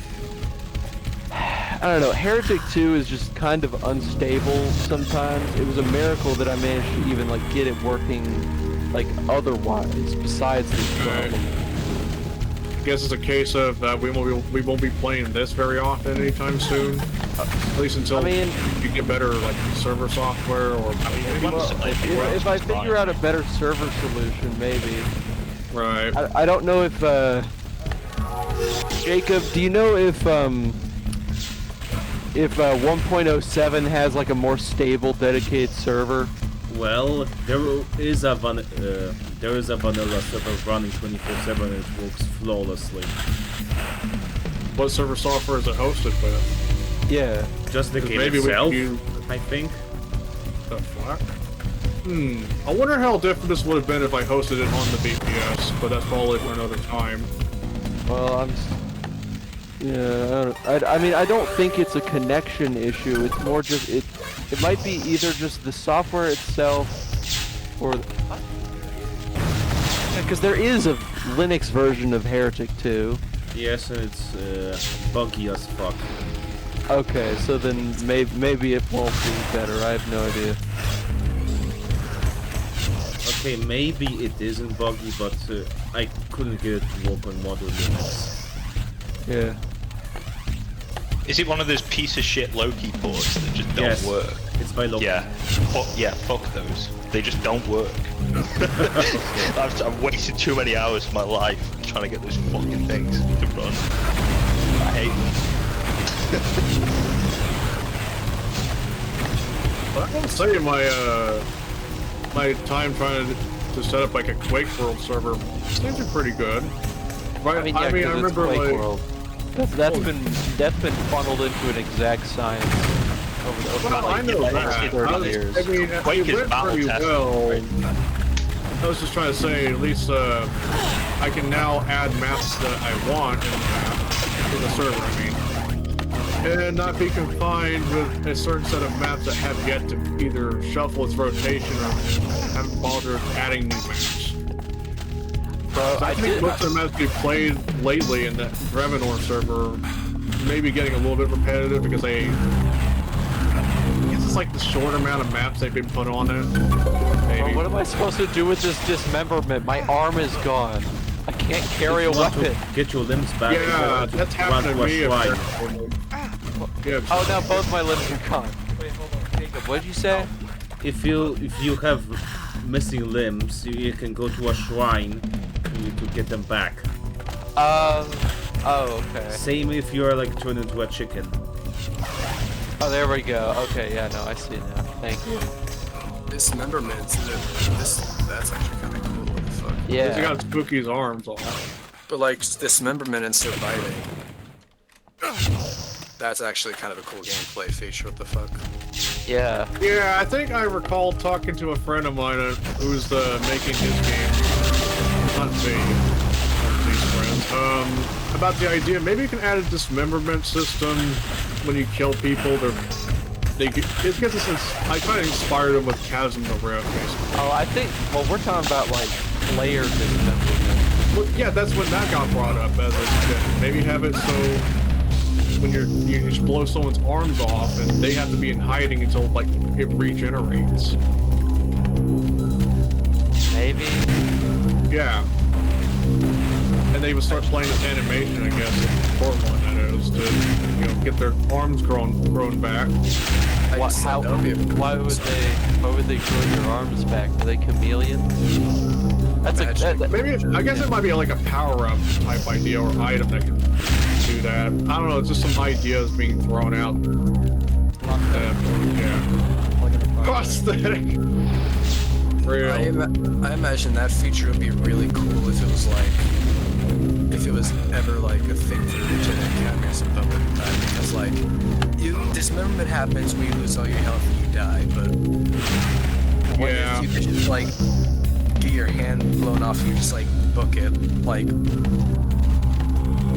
I don't know. Heretic 2 is just kind of unstable sometimes. It was a miracle that I managed to even like get it working like otherwise besides this problem. I guess it's a case of we won't be playing this very often anytime soon. At least until you get better like server software or. If I figure out a better server solution, maybe. Right. I don't know if Jacob, do you know if 1.07 has like a more stable dedicated server? Well, there is a vanilla server running 24/7 and it works flawlessly. What server software is it hosted with? Yeah. Just the game itself, I think. The fuck? I wonder how different this would have been if I hosted it on the VPS, but that's probably for another time. Well, I mean, I don't think it's a connection issue. It's more just it might be either just the software itself, or because there is a Linux version of Heretic 2. Yes, and it's buggy as fuck. Okay, so then maybe it won't be better. I have no idea. Okay, maybe it isn't buggy, but I couldn't get it to work on modern Linux. Yeah. Is it one of those piece of shit Loki ports that just don't work? It's by Loki. Yeah. Fuck those. They just don't work. I've wasted too many hours of my life trying to get those fucking things to run. I hate them. But I would say my time trying to set up like a Quake World server seems to be pretty good. Right? I mean, yeah, I remember Quake like World. That's been funneled into an exact science over well, I know that. 30 years. I mean, Quake it is went battle pretty tested, well. right? I was just trying to say, at least I can now add maps that I want in the server. I mean, and not be confined with a certain set of maps that have yet to either shuffle its rotation or haven't bothered adding new maps. I think most of the maps we've played lately in that Revenor server may be getting a little bit repetitive because I guess it's like the short amount of maps they've been put on it. Maybe. Well, what am I supposed to do with this dismemberment? My arm is gone. I can't carry a weapon. Get your limbs back. Yeah, that's happened to me. Oh, now both my limbs are gone. Wait, hold on. Jacob, what did you say? If you have missing limbs, you can go to a shrine to get them back. Oh, okay. Same if you're like turned into a chicken. Oh, there we go. Okay, yeah, no, I see now. Thank you. Dismemberment, that's actually kind of cool. What the fuck? Yeah. He got Spooky's arms off. But like dismemberment and surviving, that's actually kind of a cool gameplay feature. What the fuck? Yeah. Yeah, I think I recall talking to a friend of mine who's making his game. Not these friends. About the idea, maybe you can add a dismemberment system when you kill people. It gets a sense. I kind of inspired them with Chasm the Rift, basically. Oh, I think. Well, we're talking about like player dismemberment. Well, yeah, that's when that got brought up as a thing. Maybe have it so when you just blow someone's arms off and they have to be in hiding until like it regenerates. Maybe. Yeah. And they would start playing this animation, I guess, important one that is, to get their arms grown back. Why would they grow their arms back? Are they chameleons? Maybe I guess it might be like a power-up type idea or item that can do that. I don't know. It's just some ideas being thrown out. Yeah. Prosthetic. Real. I imagine that feature would be really cool if it was like, if it was ever like a thing for Lieutenant Academy or something like that. Because like, dismemberment happens, when you lose all your health and you die. But if you could just like get your hand blown off, you just like book it, like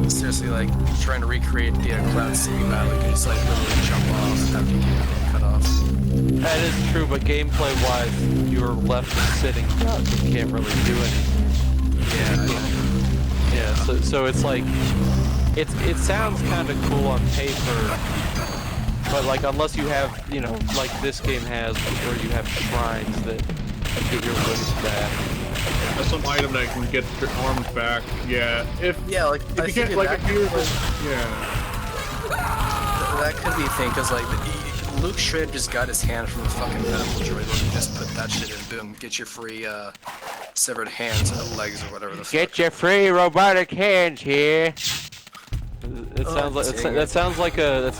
seriously, like, trying to recreate the Cloud City battle, you can just, like, literally jump off after you get cut off. That is true, but gameplay-wise, you're left sitting down. You can't really do anything. Yeah. So it's like, it sounds kind of cool on paper, but like unless you have, you know, like this game has, where you have shrines that get your limbs back. That's some item that can get your arms back. Yeah. If you get like a that could be a thing, because like Luke should just got his hand from the fucking medical droid and just put that shit in, boom, get your free severed hands or legs or whatever the fuck. Get your free robotic hands here. It sounds like that sounds like a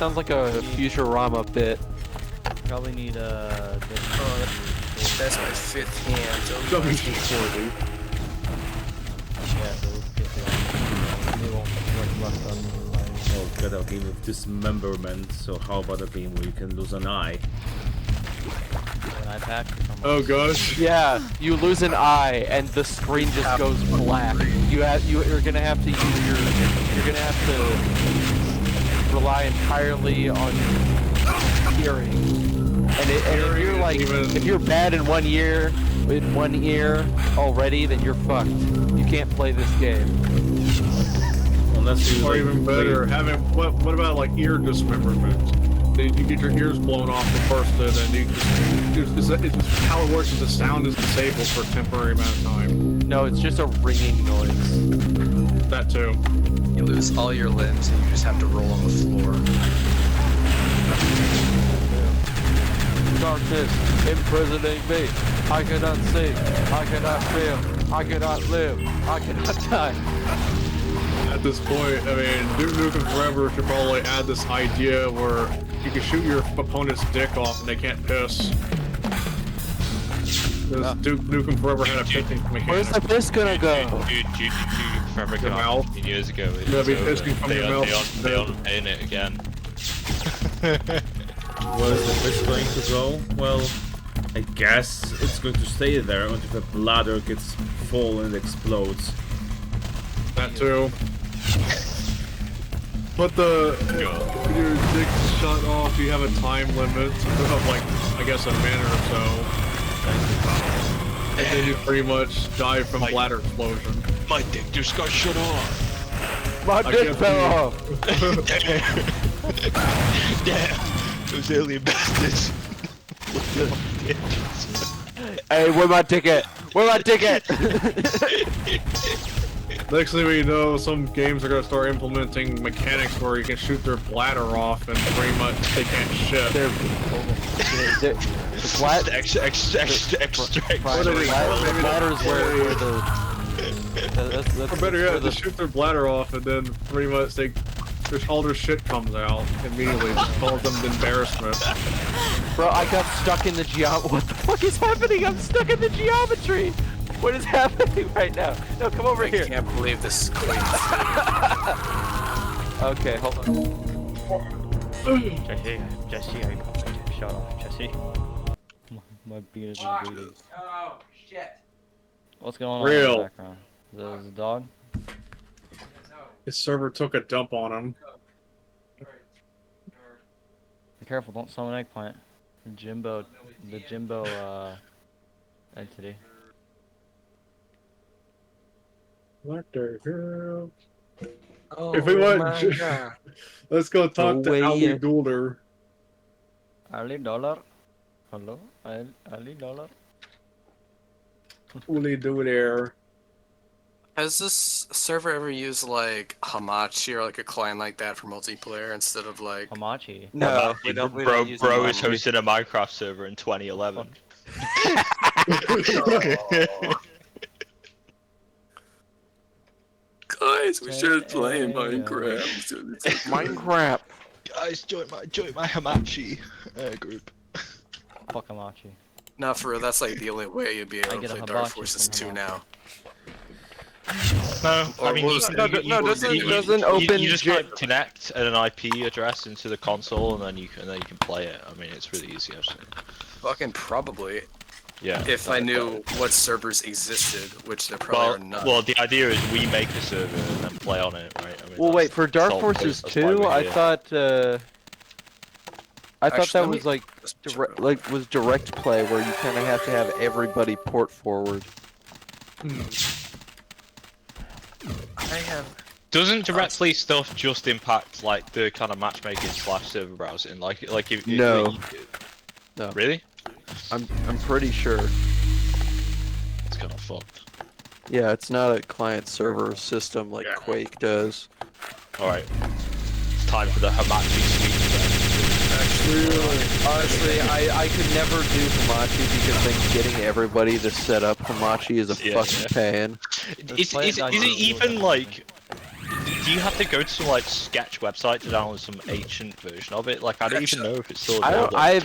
Futurama bit. Probably need That's my 5th hand. WD-40. Yeah, so let's get the Oh, got a game with dismemberment, so how about a game where you can lose an eye? an eye pack. Oh gosh. Yeah, you lose an eye and the screen just goes black. You're gonna have to use you're gonna have to rely entirely on hearing. And if you're like, if you're bad in one ear already, then you're fucked. You can't play this game. Unless you, Or like, even better, having what about like ear dismemberment? You get your ears blown off the first, and then it's how it works is the sound is disabled for a temporary amount of time. No, it's just a ringing noise. That too. You lose all your limbs and you just have to roll on the floor. Darkness imprisoning me. I cannot see. I cannot feel. I cannot live. I cannot die. At this point, I mean, Duke Nukem Forever should probably add this idea where you can shoot your opponent's dick off and they can't piss. Because Duke Nukem Forever had a pissing mechanic. Where's the piss gonna go? Dude, Forever Your came out mouth? 15 years ago. Yeah, be pissing from your mouth. They aren't paying it again. where is the fish going to go? Well, I guess it's going to stay there until the bladder gets full and explodes. That too. But your dick's shut off, you have a time limit of like, I guess a minute or so. And then you pretty much die from bladder explosion. My dick just got shut off. My dick fell off. Damn, those alien bastards. Hey, where's my ticket? Where's my ticket? Next thing we know, some games are gonna start implementing mechanics where you can shoot their bladder off and pretty much they can't shit. The bladder's where the... Or better yet, they shoot their bladder off and then pretty much all their shit comes out immediately. Just calls them embarrassment. Bro, I got stuck in the what the fuck is happening? I'm stuck in the geometry! What is happening right now? No, come over here. I can't believe this is clean. Okay, hold on. Jesse, shut off, Jesse. My beard is bleeding. Oh, shit. What's going on in Real. the background? Is it a dog? His server took a dump on him. Be careful, don't summon eggplant. The Jimbo entity. What the hell? Oh, If we want, let's go talk No to way. Ali Goulder. Ali Dollar? Hello? Ali Dollar? Ali do there. Has this server ever used like Hamachi or like a client like that for multiplayer instead of like... Hamachi? No, we don't use Bro is Hamachi. hosting a Minecraft server in 2011. Guys, we should play Minecraft. Minecraft. Guys, join my Hamachi group. Fuck Hamachi. Not for real, that's like the only way you'd be able to get a play Dark hibachi Forces from 2 Hamachi. now. No, I mean, doesn't open you just type connect and an IP address into the console, and then you can play it. I mean, it's really easy actually. Fucking probably. Yeah. if I knew what servers existed, which there probably are none. Well, the idea is we make a server and then play on it, right? I mean, Well, wait, for Dark that's Forces that's why 2, we're I here. thought Actually, that let me was like just check real quick. was direct play where you kind of have to have everybody port forward. I have. Doesn't direct play stuff just impact like the kind of matchmaking / server browsing? Like if No. No. Really? I'm pretty sure. It's kind of fucked. Yeah, it's not a client server system like Quake does. All right. It's time for the Hamachi speech. Honestly, I could never do Hamachi because then getting everybody to set up Hamachi is a fucking pain. Is it even like? Do you have to go to some like sketch website to download some ancient version of it? Like I don't even know if it's still available. I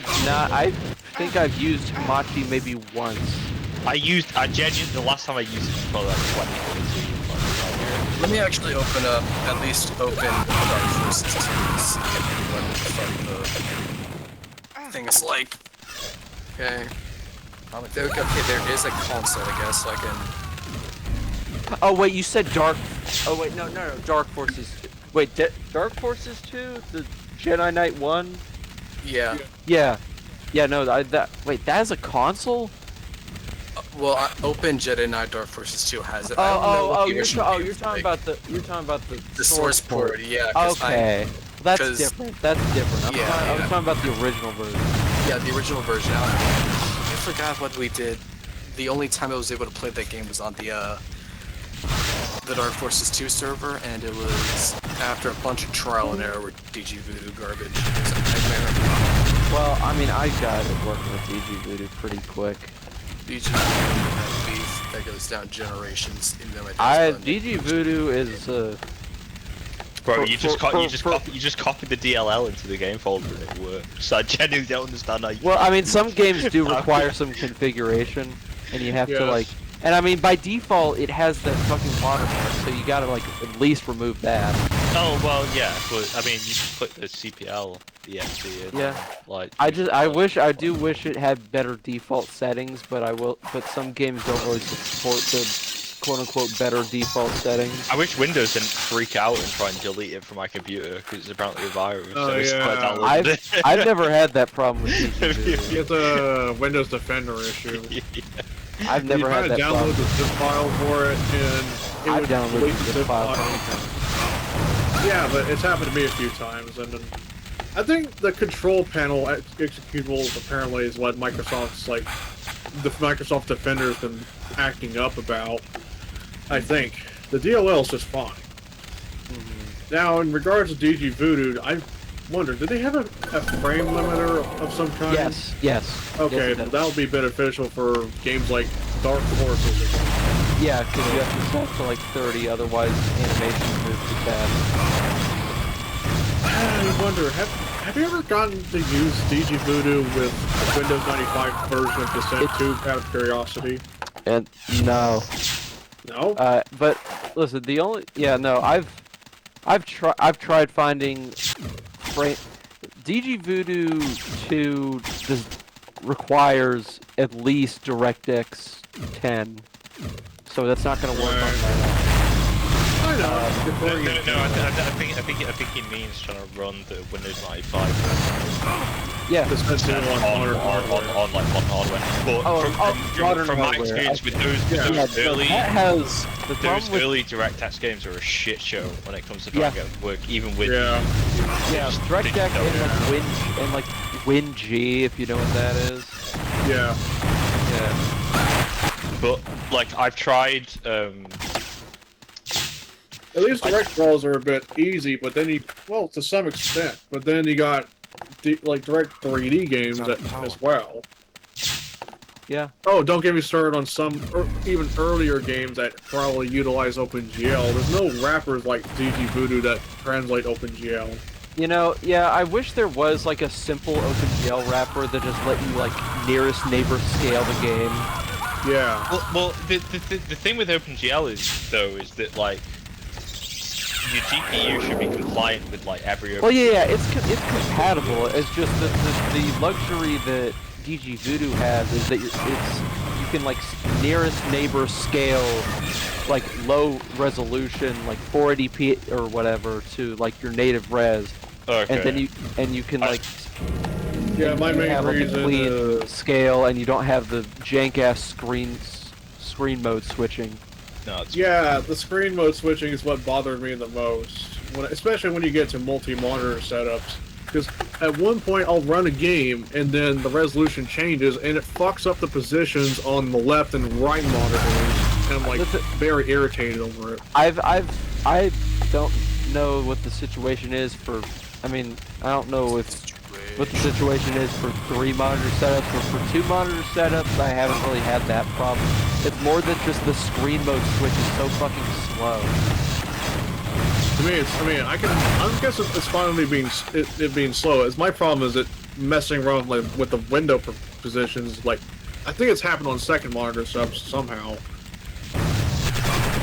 think I've used Hamachi maybe once. I genuinely the last time I used it was probably like 2014. Let me actually open up, at least open Dark Forces to see what the fuck the thing is like. Okay. Okay, there is a console, I guess, so I can. Oh wait, you said Dark. Oh wait, no, Dark Forces 2. Wait, Dark Forces 2? The Jedi Knight 1? Yeah. Yeah, no, wait, that is a console? Well, Open Jedi Knight Dark Forces 2 has it. You're talking about the source port. Yeah. Okay, that's different. That's different. I was talking about the original version. Yeah, the original version. I forgot what we did. The only time I was able to play that game was on the Dark Forces 2 server, and it was after a bunch of trial and error with DG Voodoo garbage. It was a nightmare. Well, I mean, I got it working with DG Voodoo pretty quick. DG Voodoo has beef that goes down generations. Even though DG Voodoo is Bro, you just copied the DLL into the game folder and it worked. So I genuinely don't understand how you. Well, I mean, some games do require some configuration, and you have to like. And I mean, by default, it has that fucking watermark, so you gotta like at least remove that. Oh well, yeah, but I mean, you just put the CPL EXE in. Yeah. Like. I do wish it had better default settings, but some games don't really support the quote-unquote better default settings. I wish Windows didn't freak out and try and delete it from my computer because it's apparently a virus. I've never had that problem with DG. It's a Windows Defender issue. I've never had that problem. You download the zip file for it, and I've downloaded the zip file. Yeah, but it's happened to me a few times, and then I think the control panel executables apparently is what Microsoft's the Microsoft Defender has been acting up about. I think the DLL is just fine. Now, in regards to DG Voodoo, I wonder, do they have a frame limiter of some kind? Yes. Okay, yes, that would be beneficial for games like Dark Forces or something. Yeah, because you have to set to like 30, otherwise animation moves too fast. I wonder, have you ever gotten to use DG Voodoo with Windows 95 version of Descent 2 out of curiosity? And no. No? But listen, I've tried finding DG Voodoo 2 requires at least DirectX 10, so that's not going to work on that. I know. I think he means trying to run the Windows 95. Yeah. On like modern hardware. But from my experience with those early DirectX games are a shit show when it comes to trying to get work, even with DirectX and like WinG, if you know what that is. Yeah. But like I've tried. At least direct draws are a bit easy, but then to some extent. But then you got direct 3D games as well. Yeah. Oh, don't get me started on some even earlier games that probably utilize OpenGL. There's no wrappers like DG Voodoo that translate OpenGL. You know, yeah, I wish there was like a simple OpenGL wrapper that just let you like nearest neighbor scale the game. Yeah. Well, the thing with OpenGL is that like your GPU should be compliant with like every. Well, yeah, it's compatible. It's just the luxury that DG Voodoo has is that you can like nearest neighbor scale, like low resolution, like 480p or whatever to like your native res, and then you can like Yeah, my main have like a reason. clean scale, and you don't have the jank ass screen mode switching. No, it's Yeah, the screen mode switching is what bothered me the most, especially when you get to multi-monitor setups. Because at one point I'll run a game and then the resolution changes and it fucks up the positions on the left and right monitors, and I'm like very irritated over it. I don't know what the situation is for. I mean, I don't know what the situation is for 3 monitor setups, but for 2 monitor setups, I haven't really had that problem. It's more than just the screen mode switch is so fucking slow. To me, I guess it's fine with me it being slow. It's my problem is it messing around with the window positions. Like, I think it's happened on second monitor subs somehow.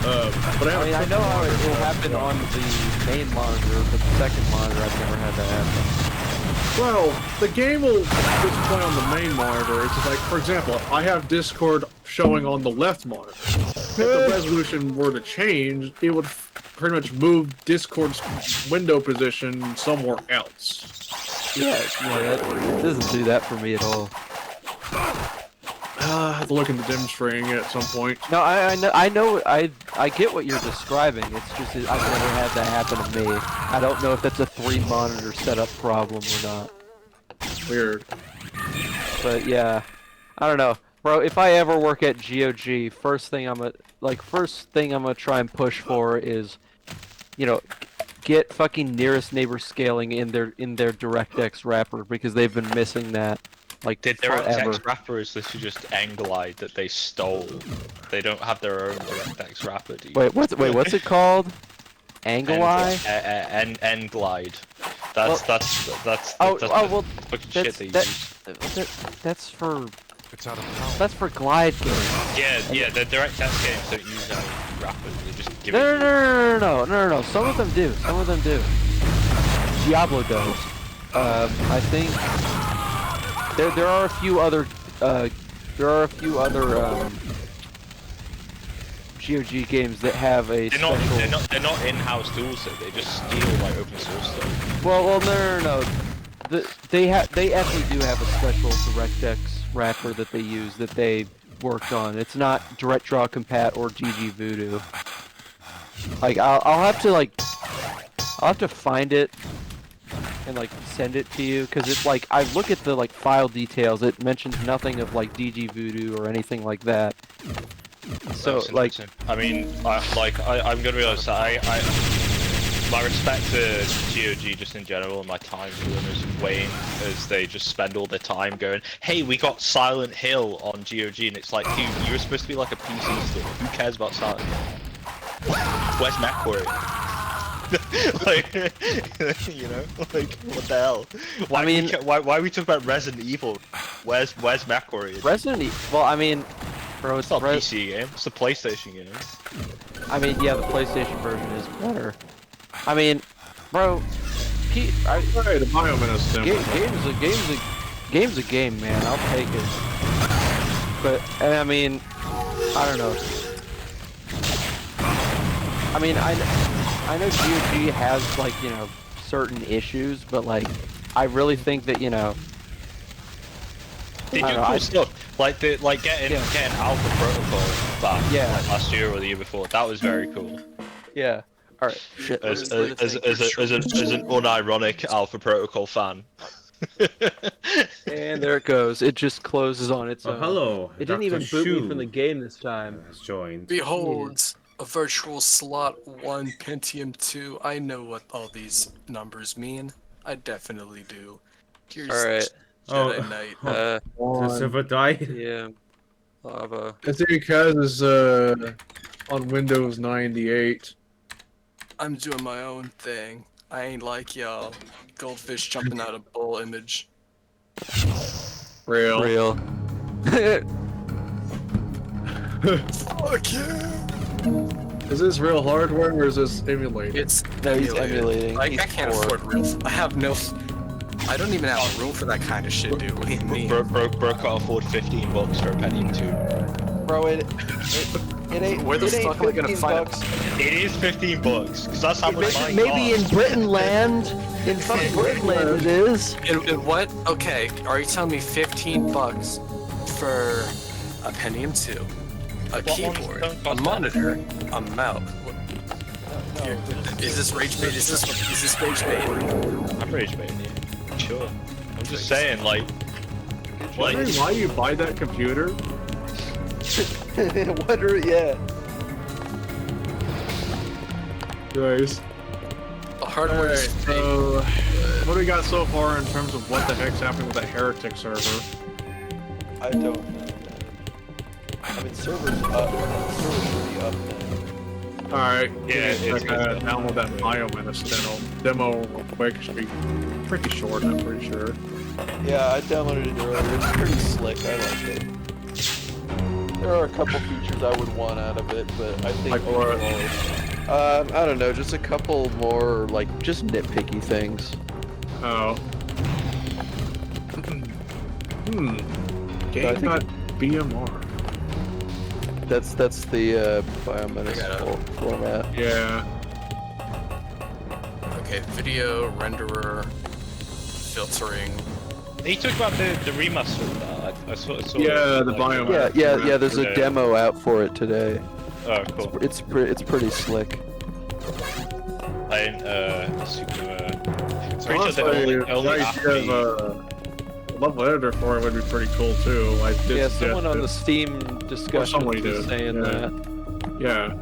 But I know how it will happen on the main monitor, but the second monitor I've never had that happen. Well, the game will just play on the main monitor. It's just like, for example, I have Discord showing on the left monitor. If the resolution were to change, it would pretty much move Discord's window position somewhere else. Yeah, it doesn't do that for me at all. I have to look into dim string at some point. No, I get what you're describing. It's just I've never had that happen to me. I don't know if that's a 3 monitor setup problem or not. Weird. But yeah, I don't know, bro. If I ever work at GOG, first thing I'm gonna try and push for is, you know, get fucking nearest neighbor scaling in their DirectX wrapper, because they've been missing that. Like, their forever. DirectX wrapper is literally just Nglide that they stole. They don't have their own DirectX wrapper, dude. Wait, what's it called? Anglide? Nglide. That's fucking shit they use. That's for... That's for glide games. Yeah, the DirectX games don't use wrappers. They just give it. No. Some of them do. Diablo does. I think there are a few other GOG games that have a special. They're not in-house tools, so they just steal like open source stuff. Well, no. They actually do have a special DirectX wrapper that they use that they worked on. It's not DirectDraw Compat or DG Voodoo. Like I'll have to find it and like send it to you, because it's like I look at the like file details. It mentions nothing of like DG Voodoo or anything like that. So like, I mean, I'm gonna be honest. My respect to GOG just in general and my time for them is wane, as they just spend all their time going, hey, we got Silent Hill on GOG, and it's like, dude, you're supposed to be like a PC store. Who cares about Silent Hill? Where's MacQuarie? Like, you know, like, what the hell? Why we talk about Resident Evil? Where's MacQuarie? Resident Evil. Well, I mean, bro, it's not a PC game. It's a PlayStation game. I mean, yeah, the PlayStation version is better. I mean, bro, the biomenace game's a game, man. I'll take it. But I mean, I don't know. I mean, I know GOG has like, you know, certain issues, but like, I really think that, you know, they do cool stuff. Like getting Alpha Protocol back like last year or the year before. That was very cool. Yeah. All right. Shit. As an unironic Alpha Protocol fan. And there it goes. It just closes on its own. Hello. It didn't even boot me from the game this time. Joined. Behold, a virtual slot 1 Pentium 2. I know what all these numbers mean. I definitely do. Here's Alright. Jedi Knight. The server died? Yeah. Lava. I think because it's on Windows 98. I'm doing my own thing. I ain't like y'all. Goldfish jumping out of bowl image. Real. Fuck yeah! Is this real hardware or is this emulated? It's No, he's emulating. Like, I can't afford real. I have no. I don't even have room for that kind of shit, dude. What do you mean? Bro can't afford $15 for a Pentium 2. Bro, it ain't. Where the it ain't fuck am I gonna 15 find it? bucks. It is $15, because that's how much mine Maybe in costs. Britain land, in fucking Britain land it is. And what? Okay, are you telling me 15 bucks for a Pentium 2, a keyboard, don't a cost monitor, a mouse? Here, is this rage bait? Is this rage bait? I'm rage baiting you. Sure. I'm just saying, like, Wondering why you buy that computer? Yeah. Guys. The hardware is fake. So, what do we got so far in terms of what the heck's happening with the Heretic server? I don't know, man. I mean, servers up. Servers should be up now. Alright, Yeah, it's good. download that Biomenace demo real quick. It should be pretty short, I'm pretty sure. Yeah, I downloaded it earlier. It's pretty slick. I like it. There are a couple features I would want out of it, but I think Like what? overall, I don't know, just a couple more like just nitpicky things. Oh. I think- Game.bmr. That's the Biomenace I got it. format. Yeah. Okay, video renderer, filtering. he talked about the remaster of that. I saw Yeah, it, the like, Biomenace. Yeah. There's a Yeah. demo out for it today. Oh, cool. It's pretty slick. I ain't super. Honestly, Only the after idea of a level editor for it would be pretty cool too. Like this, Yeah, someone on the Steam discussion somebody was did, saying yeah. that. Yeah.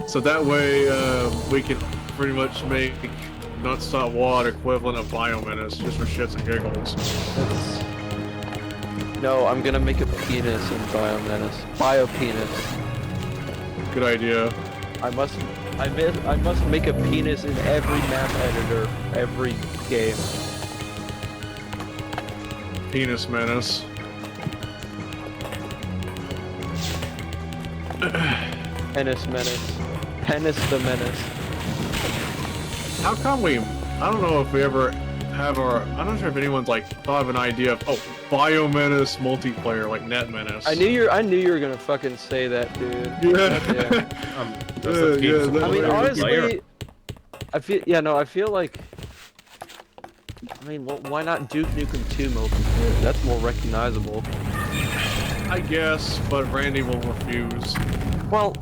So that way, we can pretty much make Nutstop Wad equivalent of Biomenace just for shits and giggles. No, I'm gonna make a penis in Biomenace. Biopenis. Good idea. I must make a penis in every map editor, every game. Penis Menace. Penis menace. Penis the menace. How come I don't know if we ever have I'm not sure if anyone's like thought of an idea of, Biomenace multiplayer, like Net Menace. I knew you were gonna fucking say that, dude. Yeah. Does that Yeah, game that- I mean, Player. honestly, I feel like. I mean, why not Duke Nukem 2 multiplayer? That's more recognizable. I guess, but Randy will refuse. Well,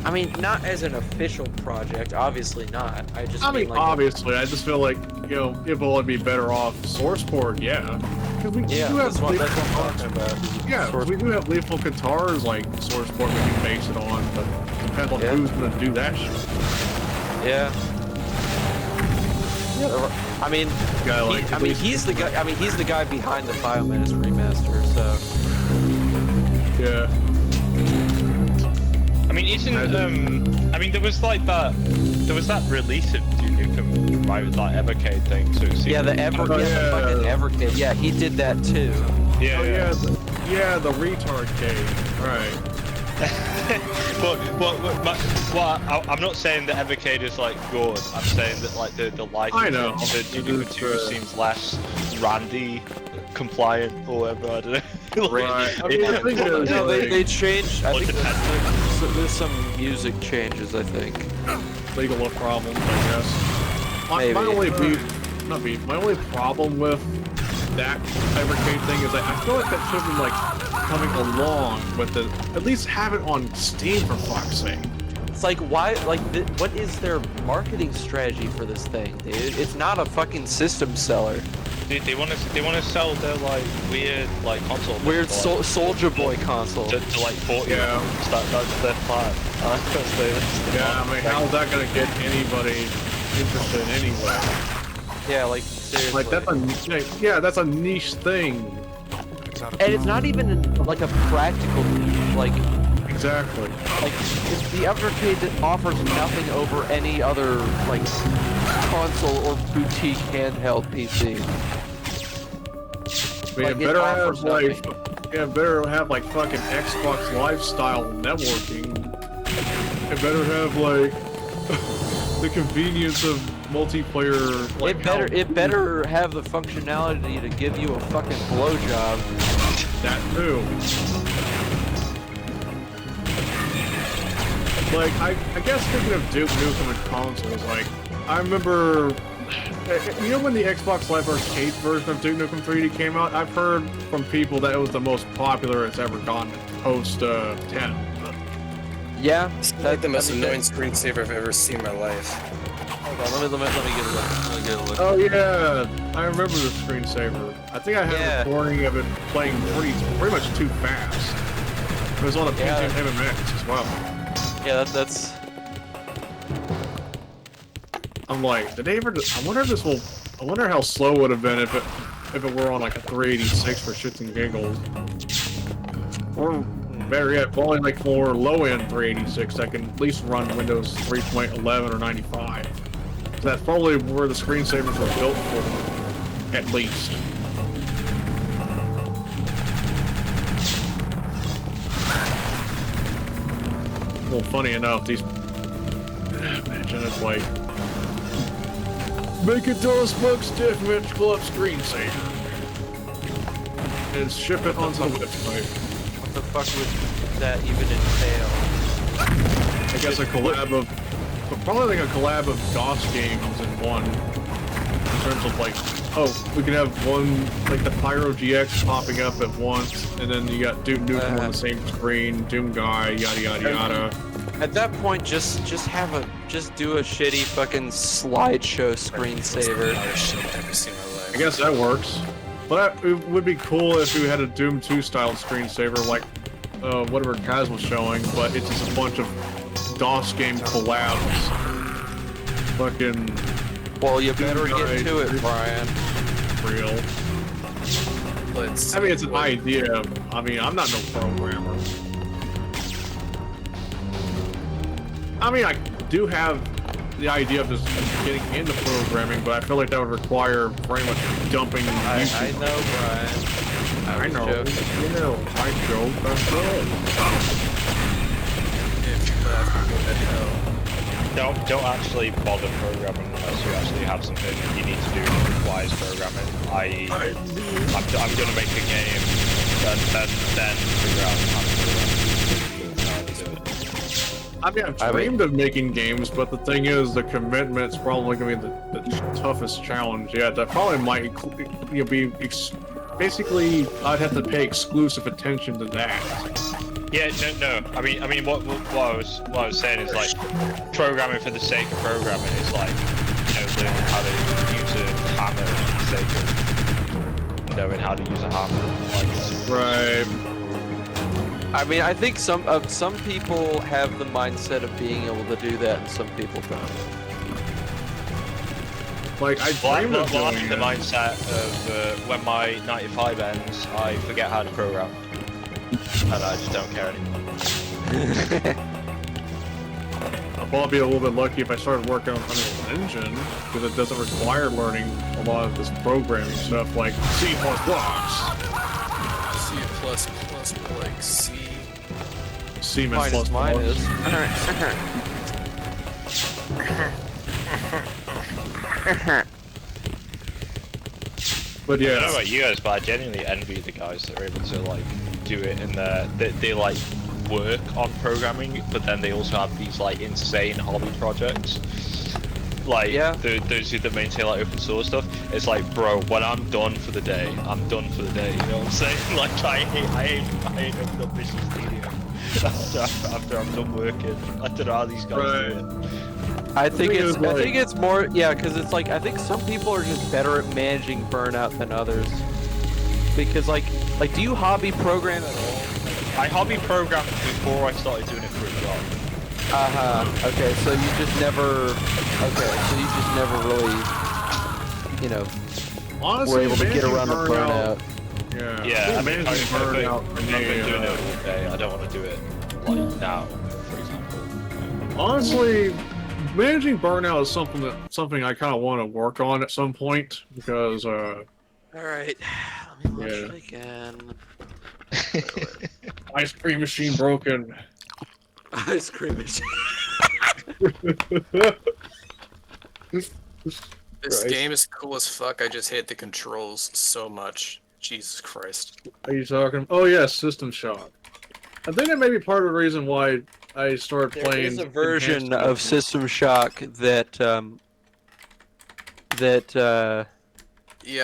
I mean, not as an official project, obviously not. I mean, like obviously, I just feel like, people would be better off source port, yeah. 'Cause we do have that's what lethal I'm talking about. Yeah, Source we do have lethal guitars like source port we can base it on, but it depends on Yeah. who's gonna do that shit. Yeah. I mean, Guy like he's the guy. I mean, he's the guy behind the Biomenace remaster. So yeah. I mean, isn't I mean, there was that release of Duke Nukem, right, with that Evercade thing. So it seemed yeah, the yeah. fucking Evercade. Yeah, he did that too. yeah, Oh yeah, the retard cave. Right. I'm not saying that Evercade is like good. I'm saying that like the I know. licensing for Duke Nukem 2 seems less Randy compliant or whatever. I don't know. Like, Right. I it- mean, the thing is, No, like, they changed. I Well, think it there's some music changes. I think. legal problems, I guess. My only problem with that Evercade thing is that I feel like that should have been like coming along with the at least have it on Steam for fuck's sake. It's like why? Like, what is their marketing strategy for this thing, dude? It's not a fucking system seller. Dude, they want to sell their like weird like console. Weird like, Soldier Boy console. to like 40. Yeah. That's their plan. That's the Yeah, I mean, how's that gonna get anybody interested anyway? Yeah, like seriously. Like that's a niche thing. And it's not even like a practical niche. Like Exactly. it's the Evercade that offers nothing over any other like console or boutique handheld PC. I mean, Like, it better it have offers better have like fucking Xbox lifestyle networking. It better have like the convenience of multiplayer. Like, It better have the functionality to give you a fucking blowjob. That too. Like, I guess speaking of Duke Nukem and consoles, like, I remember, you know when the Xbox Live Arcade version of Duke Nukem 3D came out? I've heard from people that it was the most popular it's ever gone post 10. Yeah, It's like the most annoying screensaver I've ever seen in my life. Hold on, let me get a look. Let me get a look. Oh yeah, I remember the screensaver. I think I had a recording of it playing pretty much too fast. It was on a PC MMX as well. Yeah, that's. I'm like, did they ever? I wonder if this will. I wonder how slow it would have been if it were on like a 386 for shits and giggles, or better yet, probably like more low-end 386 that can at least run Windows 3.11 or 95. So that's probably where the screensavers were built for, at least. Well, funny enough, these. Imagine it's like. Make a DOSBox Deathmatch Club screensaver. And ship it onto the website. What the fuck would that even entail? I guess a collab of. Probably like a collab of DOS games in one. In terms of like. Oh, we can have one, like the Pyro GX popping up at once, and then you got Doom Nukem on the same screen, Doom Guy, yada yada yada. At that point, just do a shitty fucking slideshow screensaver. I guess that works. But it would be cool if we had a Doom 2 style screensaver like whatever Kaz was showing, but it's just a bunch of DOS game collabs. Fucking. Well, you better get to it, Brian. Real. I mean, it's an idea. I mean, I'm not no programmer. I mean, I do have the idea of just getting into programming, but I feel like that would require very much dumping YouTube. I know, Brian. I know. You know, I joke. That's good. Don't actually bother programming unless you actually have something you need to do that requires programming. I'm gonna make a game, then figure out how to do it. I mean, I've dreamed of making games, but the thing is, the commitment's probably going to be the toughest challenge yet. That probably might be basically, I'd have to pay exclusive attention to that. Yeah, no. I mean, what I was saying is like, programming for the sake of programming is like, learning how to use a hammer for the sake of knowing how to use a hammer. Like, right. I mean, I think some people have the mindset of being able to do that, and some people don't. Like, I dream of doing the mindset of when my 95 ends, I forget how to program, and I just don't care anymore. I'll probably be a little bit lucky if I started working on Unreal Engine, because it doesn't require learning a lot of this programming stuff like C++. C++, like C. C++. Minus. But yeah. I don't know about you guys, but I genuinely envy the guys that are able to like do it in they like work on programming, but then they also have these like insane hobby projects. Like those who maintain like open source stuff. It's like, bro, when I'm done for the day, I'm done for the day. You know what I'm saying? Like I hate opening up Visual Studio after I'm done working. I don't know how these guys do it. I think it's more, because it's like, I think some people are just better at managing burnout than others. Because like, do you hobby program at all? I hobby programmed before I started doing it for a job. Okay, so you just never really, honestly, were able to get around the burnout. Yeah, I mean, managing burnout for me. I've been doing it all day. I don't want to do it like now, for example. Honestly, managing burnout is something I kind of want to work on at some point because. All right, let me launch it again. Ice cream machine broken. Ice cream machine. This Christ. game is cool as fuck. I just hate the controls so much. Jesus Christ. Are you talking? Oh yeah, System Shock. I think that may be part of the reason why I started There playing. is a version Enhanced of System Shock that Yeah,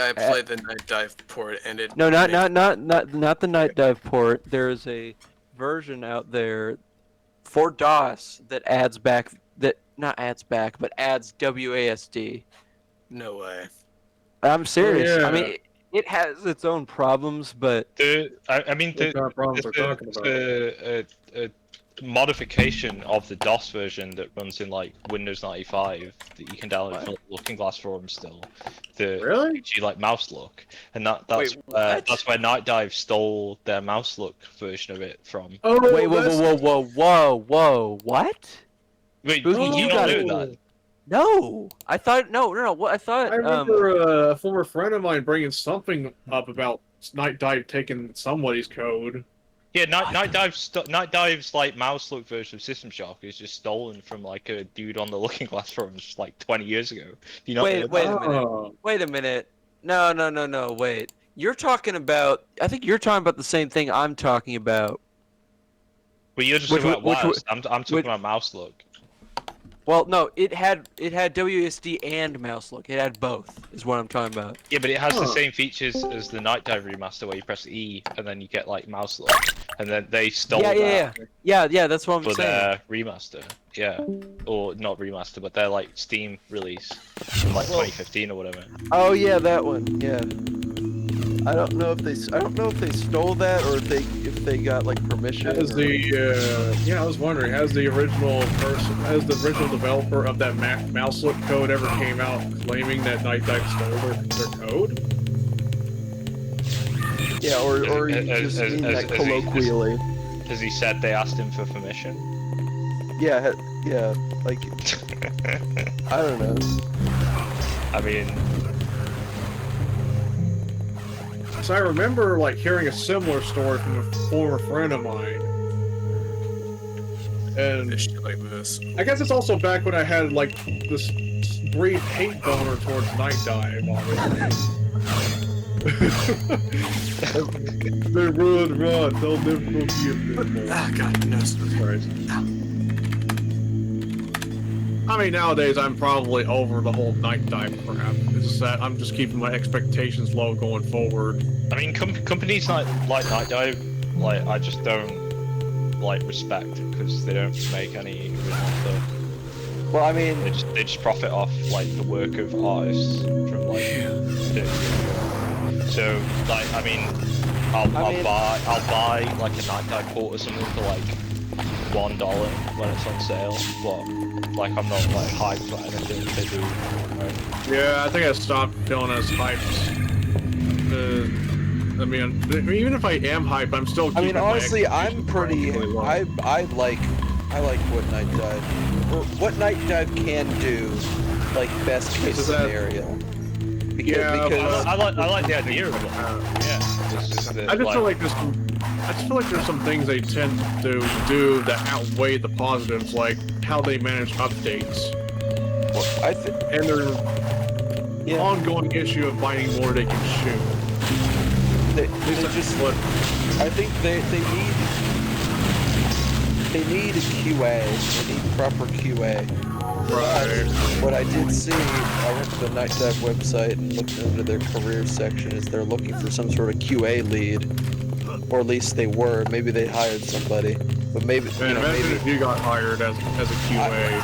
I played the Night Dive port and it. no, not made- not the Night Dive port. There's a version out there for DOS that adds back that not adds back, but adds WASD. No way. I'm serious. I yeah. mean, it has its own problems, but I mean, What kind of problems we're talking about? a modification of the DOS version that runs in like Windows 95 that you can download from Looking Glass forums still. Really? Gives you like mouse look, and that's Wait, what? that's where Night Dive stole their mouse look version of it from. Oh, wait, whoa, what? Wait, Spooky, you you not got know it. that? No, I thought no. What I thought? I remember a former friend of mine bringing something up about Night Dive taking somebody's code. Yeah, Night Dive's like mouse look version of System Shock is just stolen from like a dude on the Looking Glass forums like 20 years ago. Do you not know Wait that? a minute. Oh. Wait a minute. No. Wait. You're talking about. I think you're talking about the same thing I'm talking about. Well, you're just Which talking one- about which mouse. I'm talking which- about mouse look. Well, no, it had WSD and mouse look. It had both. Is what I'm talking about. Yeah, but it has the Huh. same features as the Night Dive remaster, where you press E and then you get like mouse look, and then they stole that Yeah. That's what I'm for saying. their remaster. Yeah, or not remaster, but their like Steam release from like 2015 or whatever. Oh yeah, that one. Yeah. I don't know if they stole that or if they got like permission. Has I was wondering, has the original developer of that mouse look code ever came out claiming that Night Dive stole their code? Yeah, or you As- just as- mean as- that as he- colloquially. Has he said they asked him for permission? Yeah, like I don't know. I mean, So I remember like hearing a similar story from a former friend of mine. And Shit like this. I guess it's also back when I had like this brief hate boner towards Night Dive, obviously. They run, they'll never forgive them. Ah, God, no. Christ. I mean, nowadays I'm probably over the whole Night Dive crap. It's just that I'm just keeping my expectations low going forward. I mean, companies like Night Dive, like I just don't like respect because they don't make any original stuff. Well, I mean, They just profit off like the work of artists from like 30 years ago. So like, I mean, I'll buy like a Night Dive port or something for like $1 when it's on sale, but like I'm not like hyped for anything they do. Right? Yeah, I think I stopped feeling as hyped. I mean, even if I am hyped, I'm still. I mean, keeping my honestly, I'm expectations pretty. really low. I like what Night Dive, or what Night Dive can do, like best case Is that- scenario. Yeah, because I like the idea of it. Yeah, it's just that, I just feel like there's some things they tend to do that outweigh the positives, like how they manage updates I think and their ongoing issue of finding more they can shoot. they just. What? I think they need a QA. They need proper QA. Right. What I did see, I went to the Night Dive website and looked into their career section. Is they're looking for some sort of QA lead, or at least they were. Maybe they hired somebody, but maybe Man, imagine if you got hired as a QA.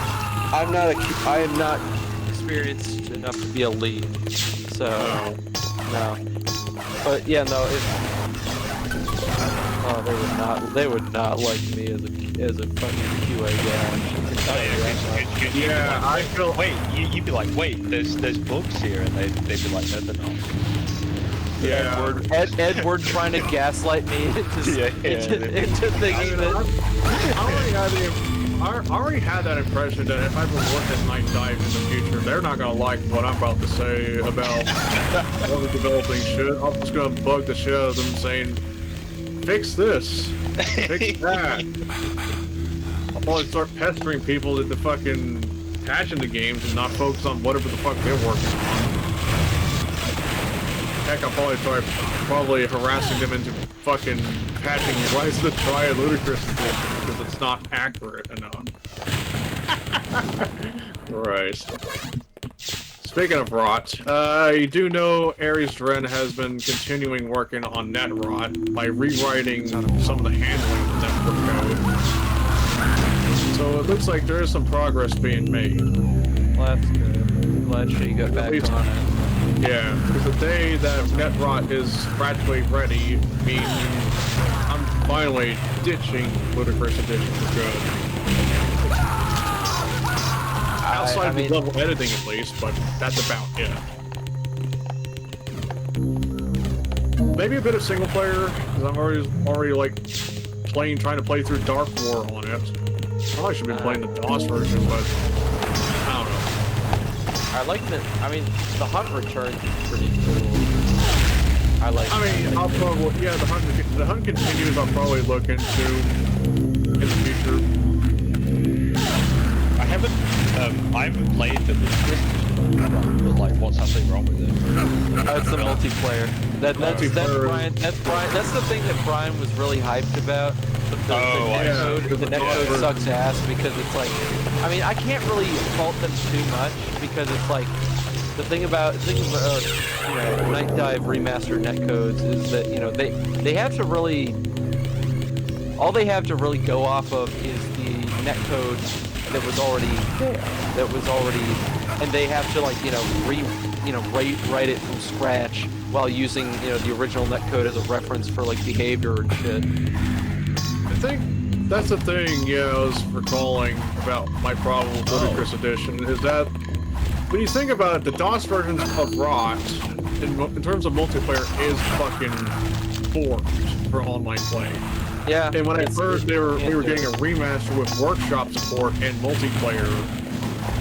I am not experienced enough to be a lead, so No. no. But yeah, no. They would not like me as a fucking QA guy. Yeah, I feel. Wait, you'd be like, wait, there's bugs here, and they'd be like, no, they're not. Yeah. Edward trying to gaslight me into I thinking mean, that. I already had that impression that if I ever work at Night Dive in the future, they're not gonna like what I'm about to say about other developing shit. I'm just gonna bug the shit out of them saying, fix this, fix that. I'll probably start pestering people to fucking patching the games and not focus on whatever the fuck they're working on. Heck, I'll probably harassing them into fucking patching Rise of the Triad Ludicrous Edition because it's not accurate enough. Right. Speaking of rot, you do know Ares Dren has been continuing working on net rot by rewriting some of the handling of the network code. So it looks like there is some progress being made. Well, that's good. I'm glad you got back on it. Yeah, because the day that Netrot is practically ready means I'm finally ditching Ludicrous Edition for good. Outside the level editing at least, but that's about it. Maybe a bit of single player, because I'm already like trying to play through Dark War on it. Probably should be playing the DOS version, but I don't know. I like the hunt returns is pretty cool. I'll probably, yeah, the hunt continues. I'll probably look into in the future. I haven't played the Ludicrous, but like, what's actually wrong with it? It's the multiplayer. That's Brian. That's the thing that Brian was really hyped about. The netcode sucks ass because it's like, I can't really fault them too much because it's like the thing about Night Dive remastered netcodes is that they have to really all they have to really go off of is the netcode that was already there, and they have to rewrite it from scratch while using the original netcode as a reference for like behavior and shit. I think that's the thing, I was recalling about my problem with Ludicrous Edition, is that when you think about it, the DOS versions of Rot, in terms of multiplayer, is fucking forked for online play. Yeah. And when I heard we were getting a remaster with workshop support and multiplayer,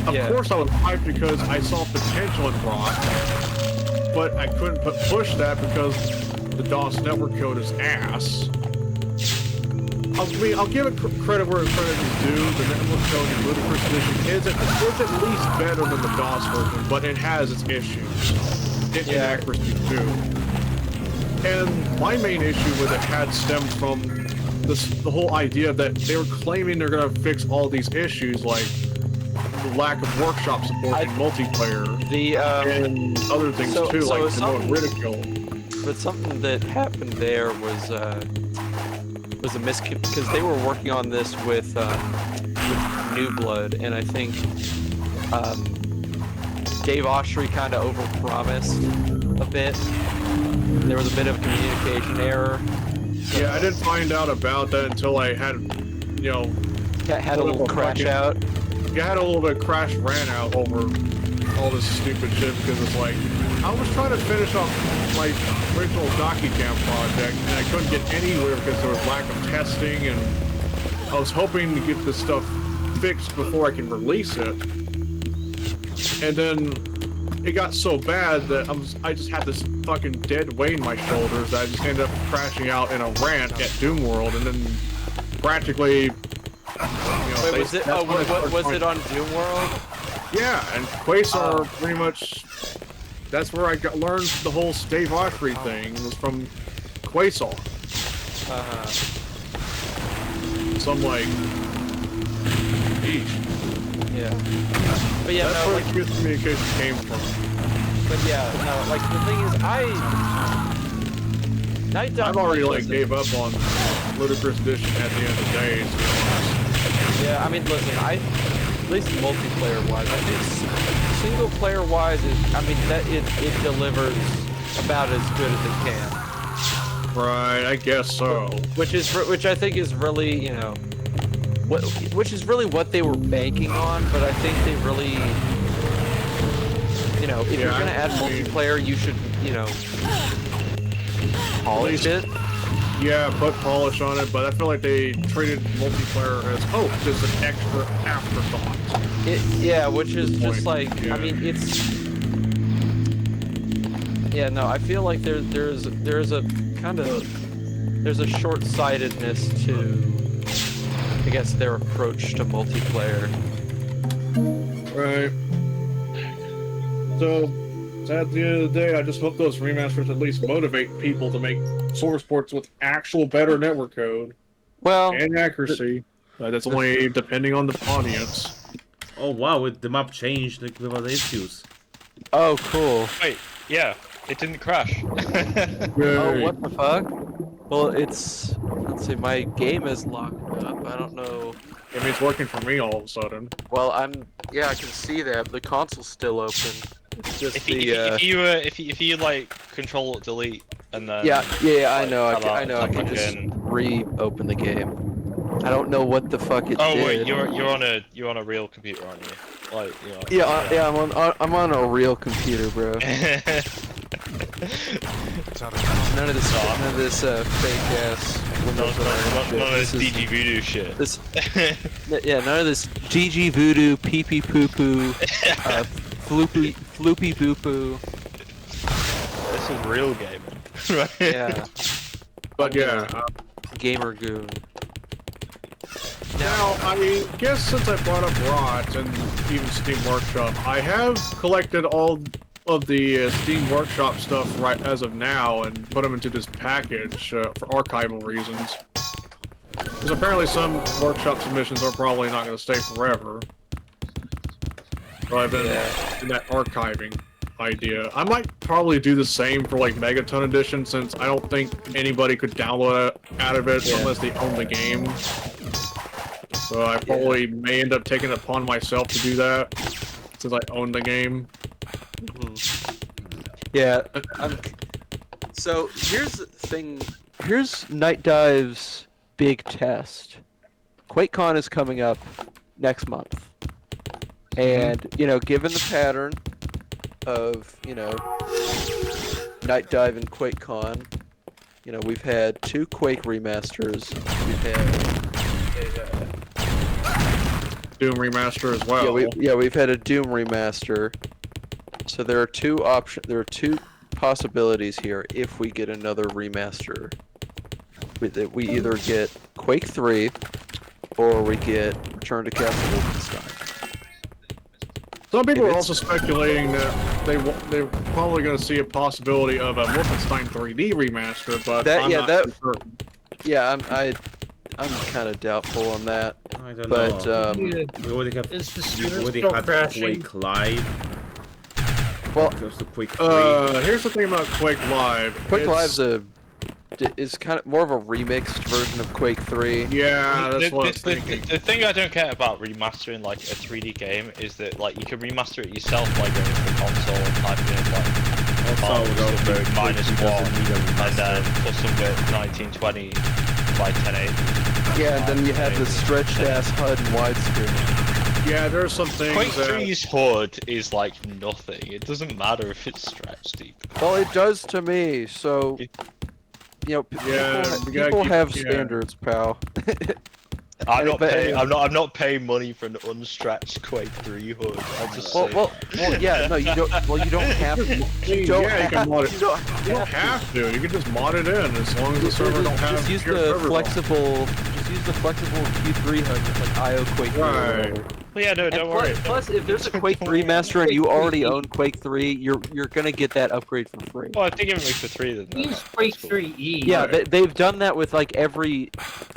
of course I was hyped because I saw potential in Rot, but I couldn't push that because the DOS network code is ass. I'll give it credit where credit is due. The network code in Ludicrous Edition is at least better than the DOS version, but it has its issues. Inaccuracy too. And my main issue with it had stemmed from the whole idea that they were claiming they're going to fix all these issues, like the lack of workshop support and multiplayer, and other things too, like the ridicule. But something that happened there was a because they were working on this with New Blood, and I think Dave Oshry kind of overpromised a bit. There was a bit of communication error. So, yeah, I didn't find out about that until I had, had a little crash out. Yeah, I had a little bit of crash ran out over all this stupid shit because it's like, I was trying to finish off my original DocuCam project and I couldn't get anywhere because there was lack of testing, and I was hoping to get this stuff fixed before I can release it. And then it got so bad that I just had this fucking dead weight in my shoulders that I just ended up crashing out in a rant at Doom World, and then practically, Wait, was it on Doom World? Yeah, and Quasar pretty much, that's where I learned the whole Dave Oshry thing, was from Quasar. So I'm like, eesh. Yeah. But yeah, that's where the communication came from. But yeah, no, like the thing is, I've already gave up on Ludicrous Edition at the end of the day, to be honest. Yeah, listen, at least multiplayer-wise, I think single-player-wise, it delivers about as good as it can. Right, I guess so. Which I think is really, which is really what they were banking on, but I think they really, if you're gonna add multiplayer, you should, polish it. Yeah, put polish on it, but I feel like they treated multiplayer as, just an extra afterthought. Which is just like, I feel like there's a short-sightedness to, I guess, their approach to multiplayer. Right. So, at the end of the day, I just hope those remasters at least motivate people to make source ports with actual better network code Well, and accuracy. That's only depending on the audience. Oh wow, the map changed like without issues. oh, cool. Wait, yeah, it didn't crash. Oh, what the fuck? Well, it's... Let's see, my game is locked up. I don't know... I mean, it's working for me all of a sudden. Well, yeah, I can see that. The console's still open. It's just if you like Control Delete and then yeah, I know. I like, can just reopen the game. I don't know what the fuck it did. Oh wait, you're on a real computer, aren't you? Like yeah, I'm on a real computer, bro. None of this fake ass Windows. None of this DG Voodoo shit. None of this GG Voodoo, pee pee poo poo, floopy boo poo. This is real gaming, right? Yeah. But yeah. Gamer goon. Now, I guess since I brought up ROT and even Steam Workshop, I have collected all of the Steam Workshop stuff right as of now and put them into this package for archival reasons. Because apparently some Workshop submissions are probably not going to stay forever. So I've been in that archiving idea. I might probably do the same for like Megaton Edition, since I don't think anybody could download it out of it unless they own the game. So I probably may end up taking it upon myself to do that, since I own the game. Yeah. So here's the thing. Here's Night Dive's big test. QuakeCon is coming up next month, and given the pattern of Night Dive and QuakeCon, we've had 2 Quake remasters. We've had Doom remaster as well. We've had a Doom remaster. So there are 2 options. There are 2 possibilities here if we get another remaster. We either get Quake 3 or we get Return to Castle Wolfenstein. Some people are also speculating that they're probably going to see a possibility of a Wolfenstein 3D remaster, but I'm not too certain. Yeah, I'm kind of doubtful on that. I don't but, know. We already have Quake Live. Well, Quake 3. Here's the thing about Quake Live. Quake Live's is kind of more of a remixed version of Quake 3. Yeah, that's what I was thinking. The thing I don't care about remastering like a 3D game is that like you can remaster it yourself by going to the console and typing in like -1 and then custom bit 1920 by 1080. Yeah, and then you have the stretched ass HUD and widescreen. Yeah, there's some things Quake 3's HUD is like nothing. It doesn't matter if it's stretched deep. Well, it does to me, so... people have standards, pal. I'm not paying money for an unstretched Quake 3 HUD. I'm just saying. Well, yeah, no, you don't. Well, you don't have to. You don't have to. You can just mod it in as long as the server don't have. Just use the flexible. Just use the flexible Q3 HUD with like IO Quake 3. Right. Well, yeah, no, don't worry. Plus, if there's a Quake remaster and you already own Quake 3, you're gonna get that upgrade for free. Well, I think it makes for 3 then. Use Quake 3E. Yeah, they've done that with like every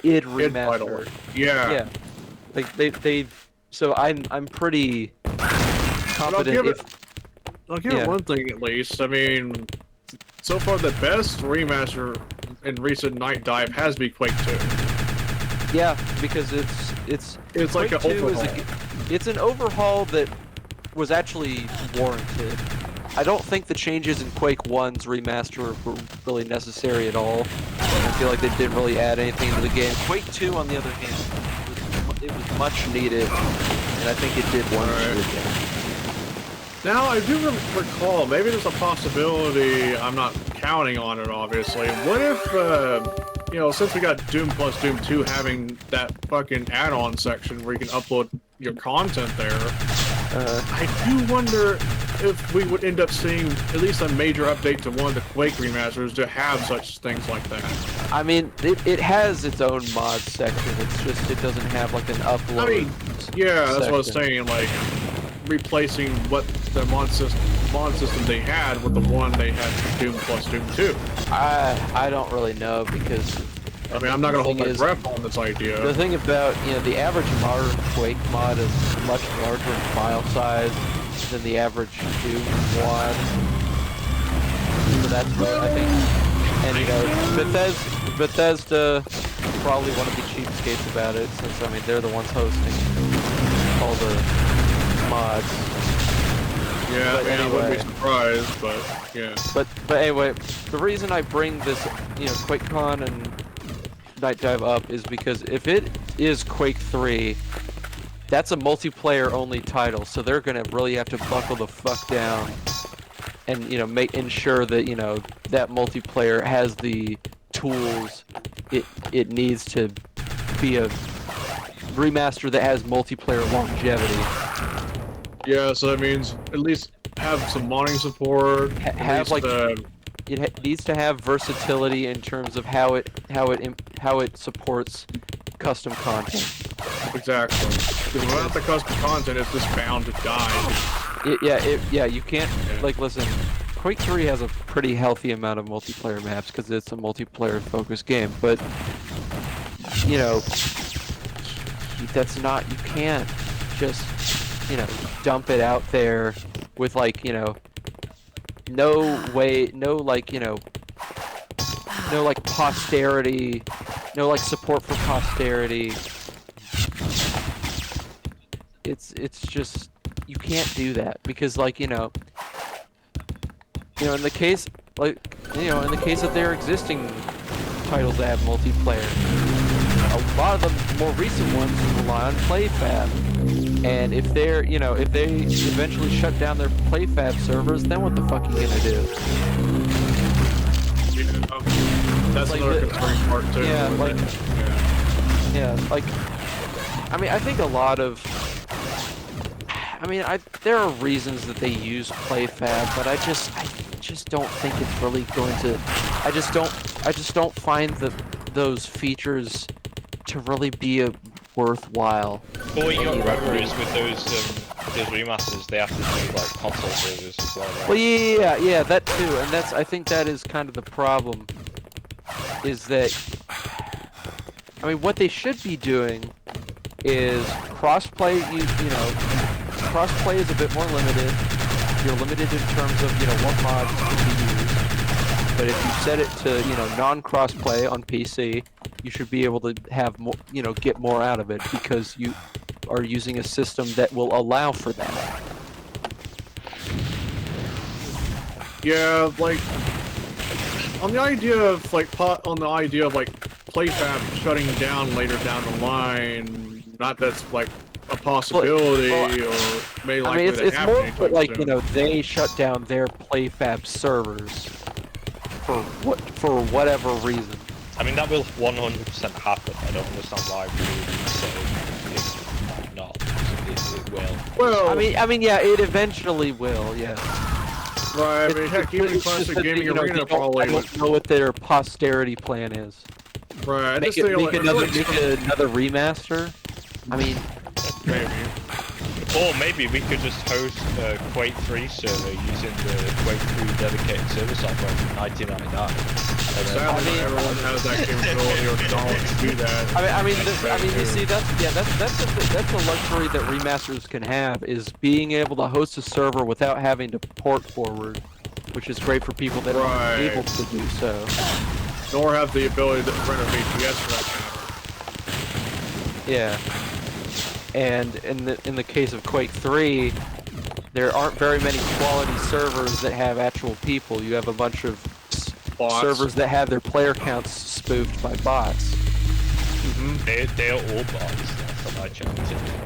id remaster. Yeah. Like they've. So I'm pretty confident. I'll give it one thing at least. I mean, so far the best remaster in recent Night Dive has been Quake 2. Yeah, because it's like an overhaul. It's an overhaul that was actually warranted. I don't think the changes in Quake 1's remaster were really necessary at all. I feel like they didn't really add anything to the game. Quake 2, on the other hand, it was much needed, and I think it did wonders for the game. Now, I do recall, maybe there's a possibility, I'm not counting on it obviously, what if, since we got Doom plus Doom 2 having that fucking add-on section where you can upload your content there, I do wonder if we would end up seeing at least a major update to one of the Quake remasters to have such things like that. I mean, it has its own mod section, it's just it doesn't have like an upload I mean, yeah, that's what I was saying, like, replacing what the mod system they had with the one they had for Doom plus Doom 2. I don't really know because I mean, I'm not gonna hold my breath on this idea. The thing about, you know, the average modern Quake mod is much larger in file size than the average Doom one. So that's what I think. And you know, Bethesda probably one of the cheapskates about it, since I mean they're the ones hosting all the mods. Yeah, but I anyway, wouldn't be surprised, but yeah. But anyway, the reason I bring this, you know, QuakeCon and Night Dive up is because if it is Quake 3, that's a multiplayer only title, so they're gonna really have to buckle the fuck down and, you know, ensure that, you know, that multiplayer has the tools it needs to be a remaster that has multiplayer longevity. Yeah, so that means at least have some modding support. Have like it needs to have versatility in terms of how it supports custom content. Exactly. Because without the custom content, it's just bound to die. Yeah, you can't, like, listen, Quake 3 has a pretty healthy amount of multiplayer maps because it's a multiplayer focused game, but, you know, that's not, you can't just, you know, dump it out there with, like, you know, no like, you know, no like posterity, no like support for posterity. It's just, you can't do that because, like, you know, in the case, like, you know, in the case of their existing titles that have multiplayer, a lot of the more recent ones rely on PlayFab. And if they're, you know, if they eventually shut down their PlayFab servers, then what the fuck are you gonna do? That's like another concerning part too. Yeah, like, yeah, like, I mean, I think a lot of, I mean, there are reasons that they use PlayFab, but I just don't think it's really going to, I just don't find those features to really be worthwhile. But what you got to remember is with those remasters, they have to do like console servers as well. Right? Well, yeah, that too, and I think that is kind of the problem. Is that, I mean, what they should be doing is crossplay. You know, crossplay is a bit more limited. You're limited in terms of, you know, what mods can be used. But if you set it to, you know, non-crossplay on PC, you should be able to have more, you know, get more out of it because you are using a system that will allow for that. Yeah, like on the idea of like PlayFab shutting down later down the line, not that's like a possibility, or maybe like, I mean, it's more like soon. You know, they shut down their PlayFab servers for whatever reason. I mean, that will 100% happen. I don't understand why we would say it's not. It will. Well, I mean, yeah, it eventually will. Yeah. Right. I mean, heck, even Classic Gaming Arena probably. I don't know what their posterity plan is. Right. Make another remaster. I mean, maybe. Or maybe we could just host a Quake 3 server using the Quake 3 dedicated server software from 1999. Sadly, everyone has that capability or knowledge to do that. I mean, you see, that's a luxury that remasters can have, is being able to host a server without having to port forward, which is great for people that aren't able to do so. Nor have the ability to rent a VPS for that. Yeah. And in the case of Quake 3, there aren't very many quality servers that have actual people. You have a bunch of servers that have their player counts spoofed by bots. Mm-hmm. They're all bots. That's what I checked.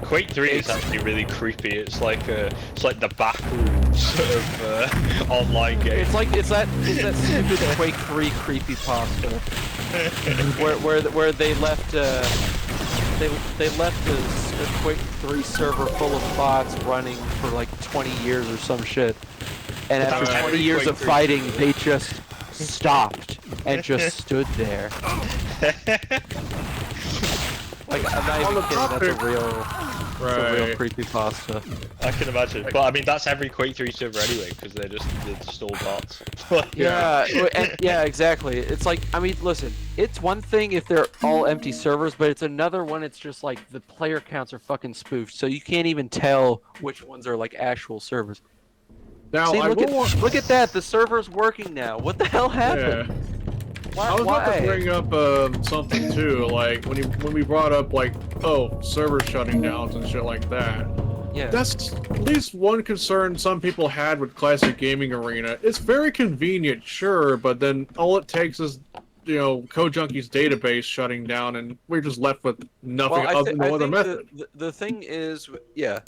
Quake 3 is actually really creepy. It's like the backrooms of online game. It's that stupid Quake 3 creepypasta where they left they left a Quake 3 server full of bots running for like 20 years or some shit. And after 20 years of fighting, they just stopped and just stood there. Like, I'm not even kidding, that's a real... It's a real Right. creepypasta. I can imagine. But I mean, that's every Quake 3 server anyway, because they're just all bots. Yeah, exactly. It's like, I mean, listen, it's one thing if they're all empty servers, but it's another one. It's just like the player counts are fucking spoofed, so you can't even tell which ones are like actual servers. Now See, I will want. look at that. The server's working now. What the hell happened? Yeah. Why? I was about to why? bring up something too, like when we brought up like, oh, server shutting downs and shit like that. Yeah. That's at least one concern some people had with Classic Gaming Arena. It's very convenient, sure, but then all it takes is, CodeJunkie's database shutting down, and we're just left with nothing Well, other than no I other think method. the thing is, yeah,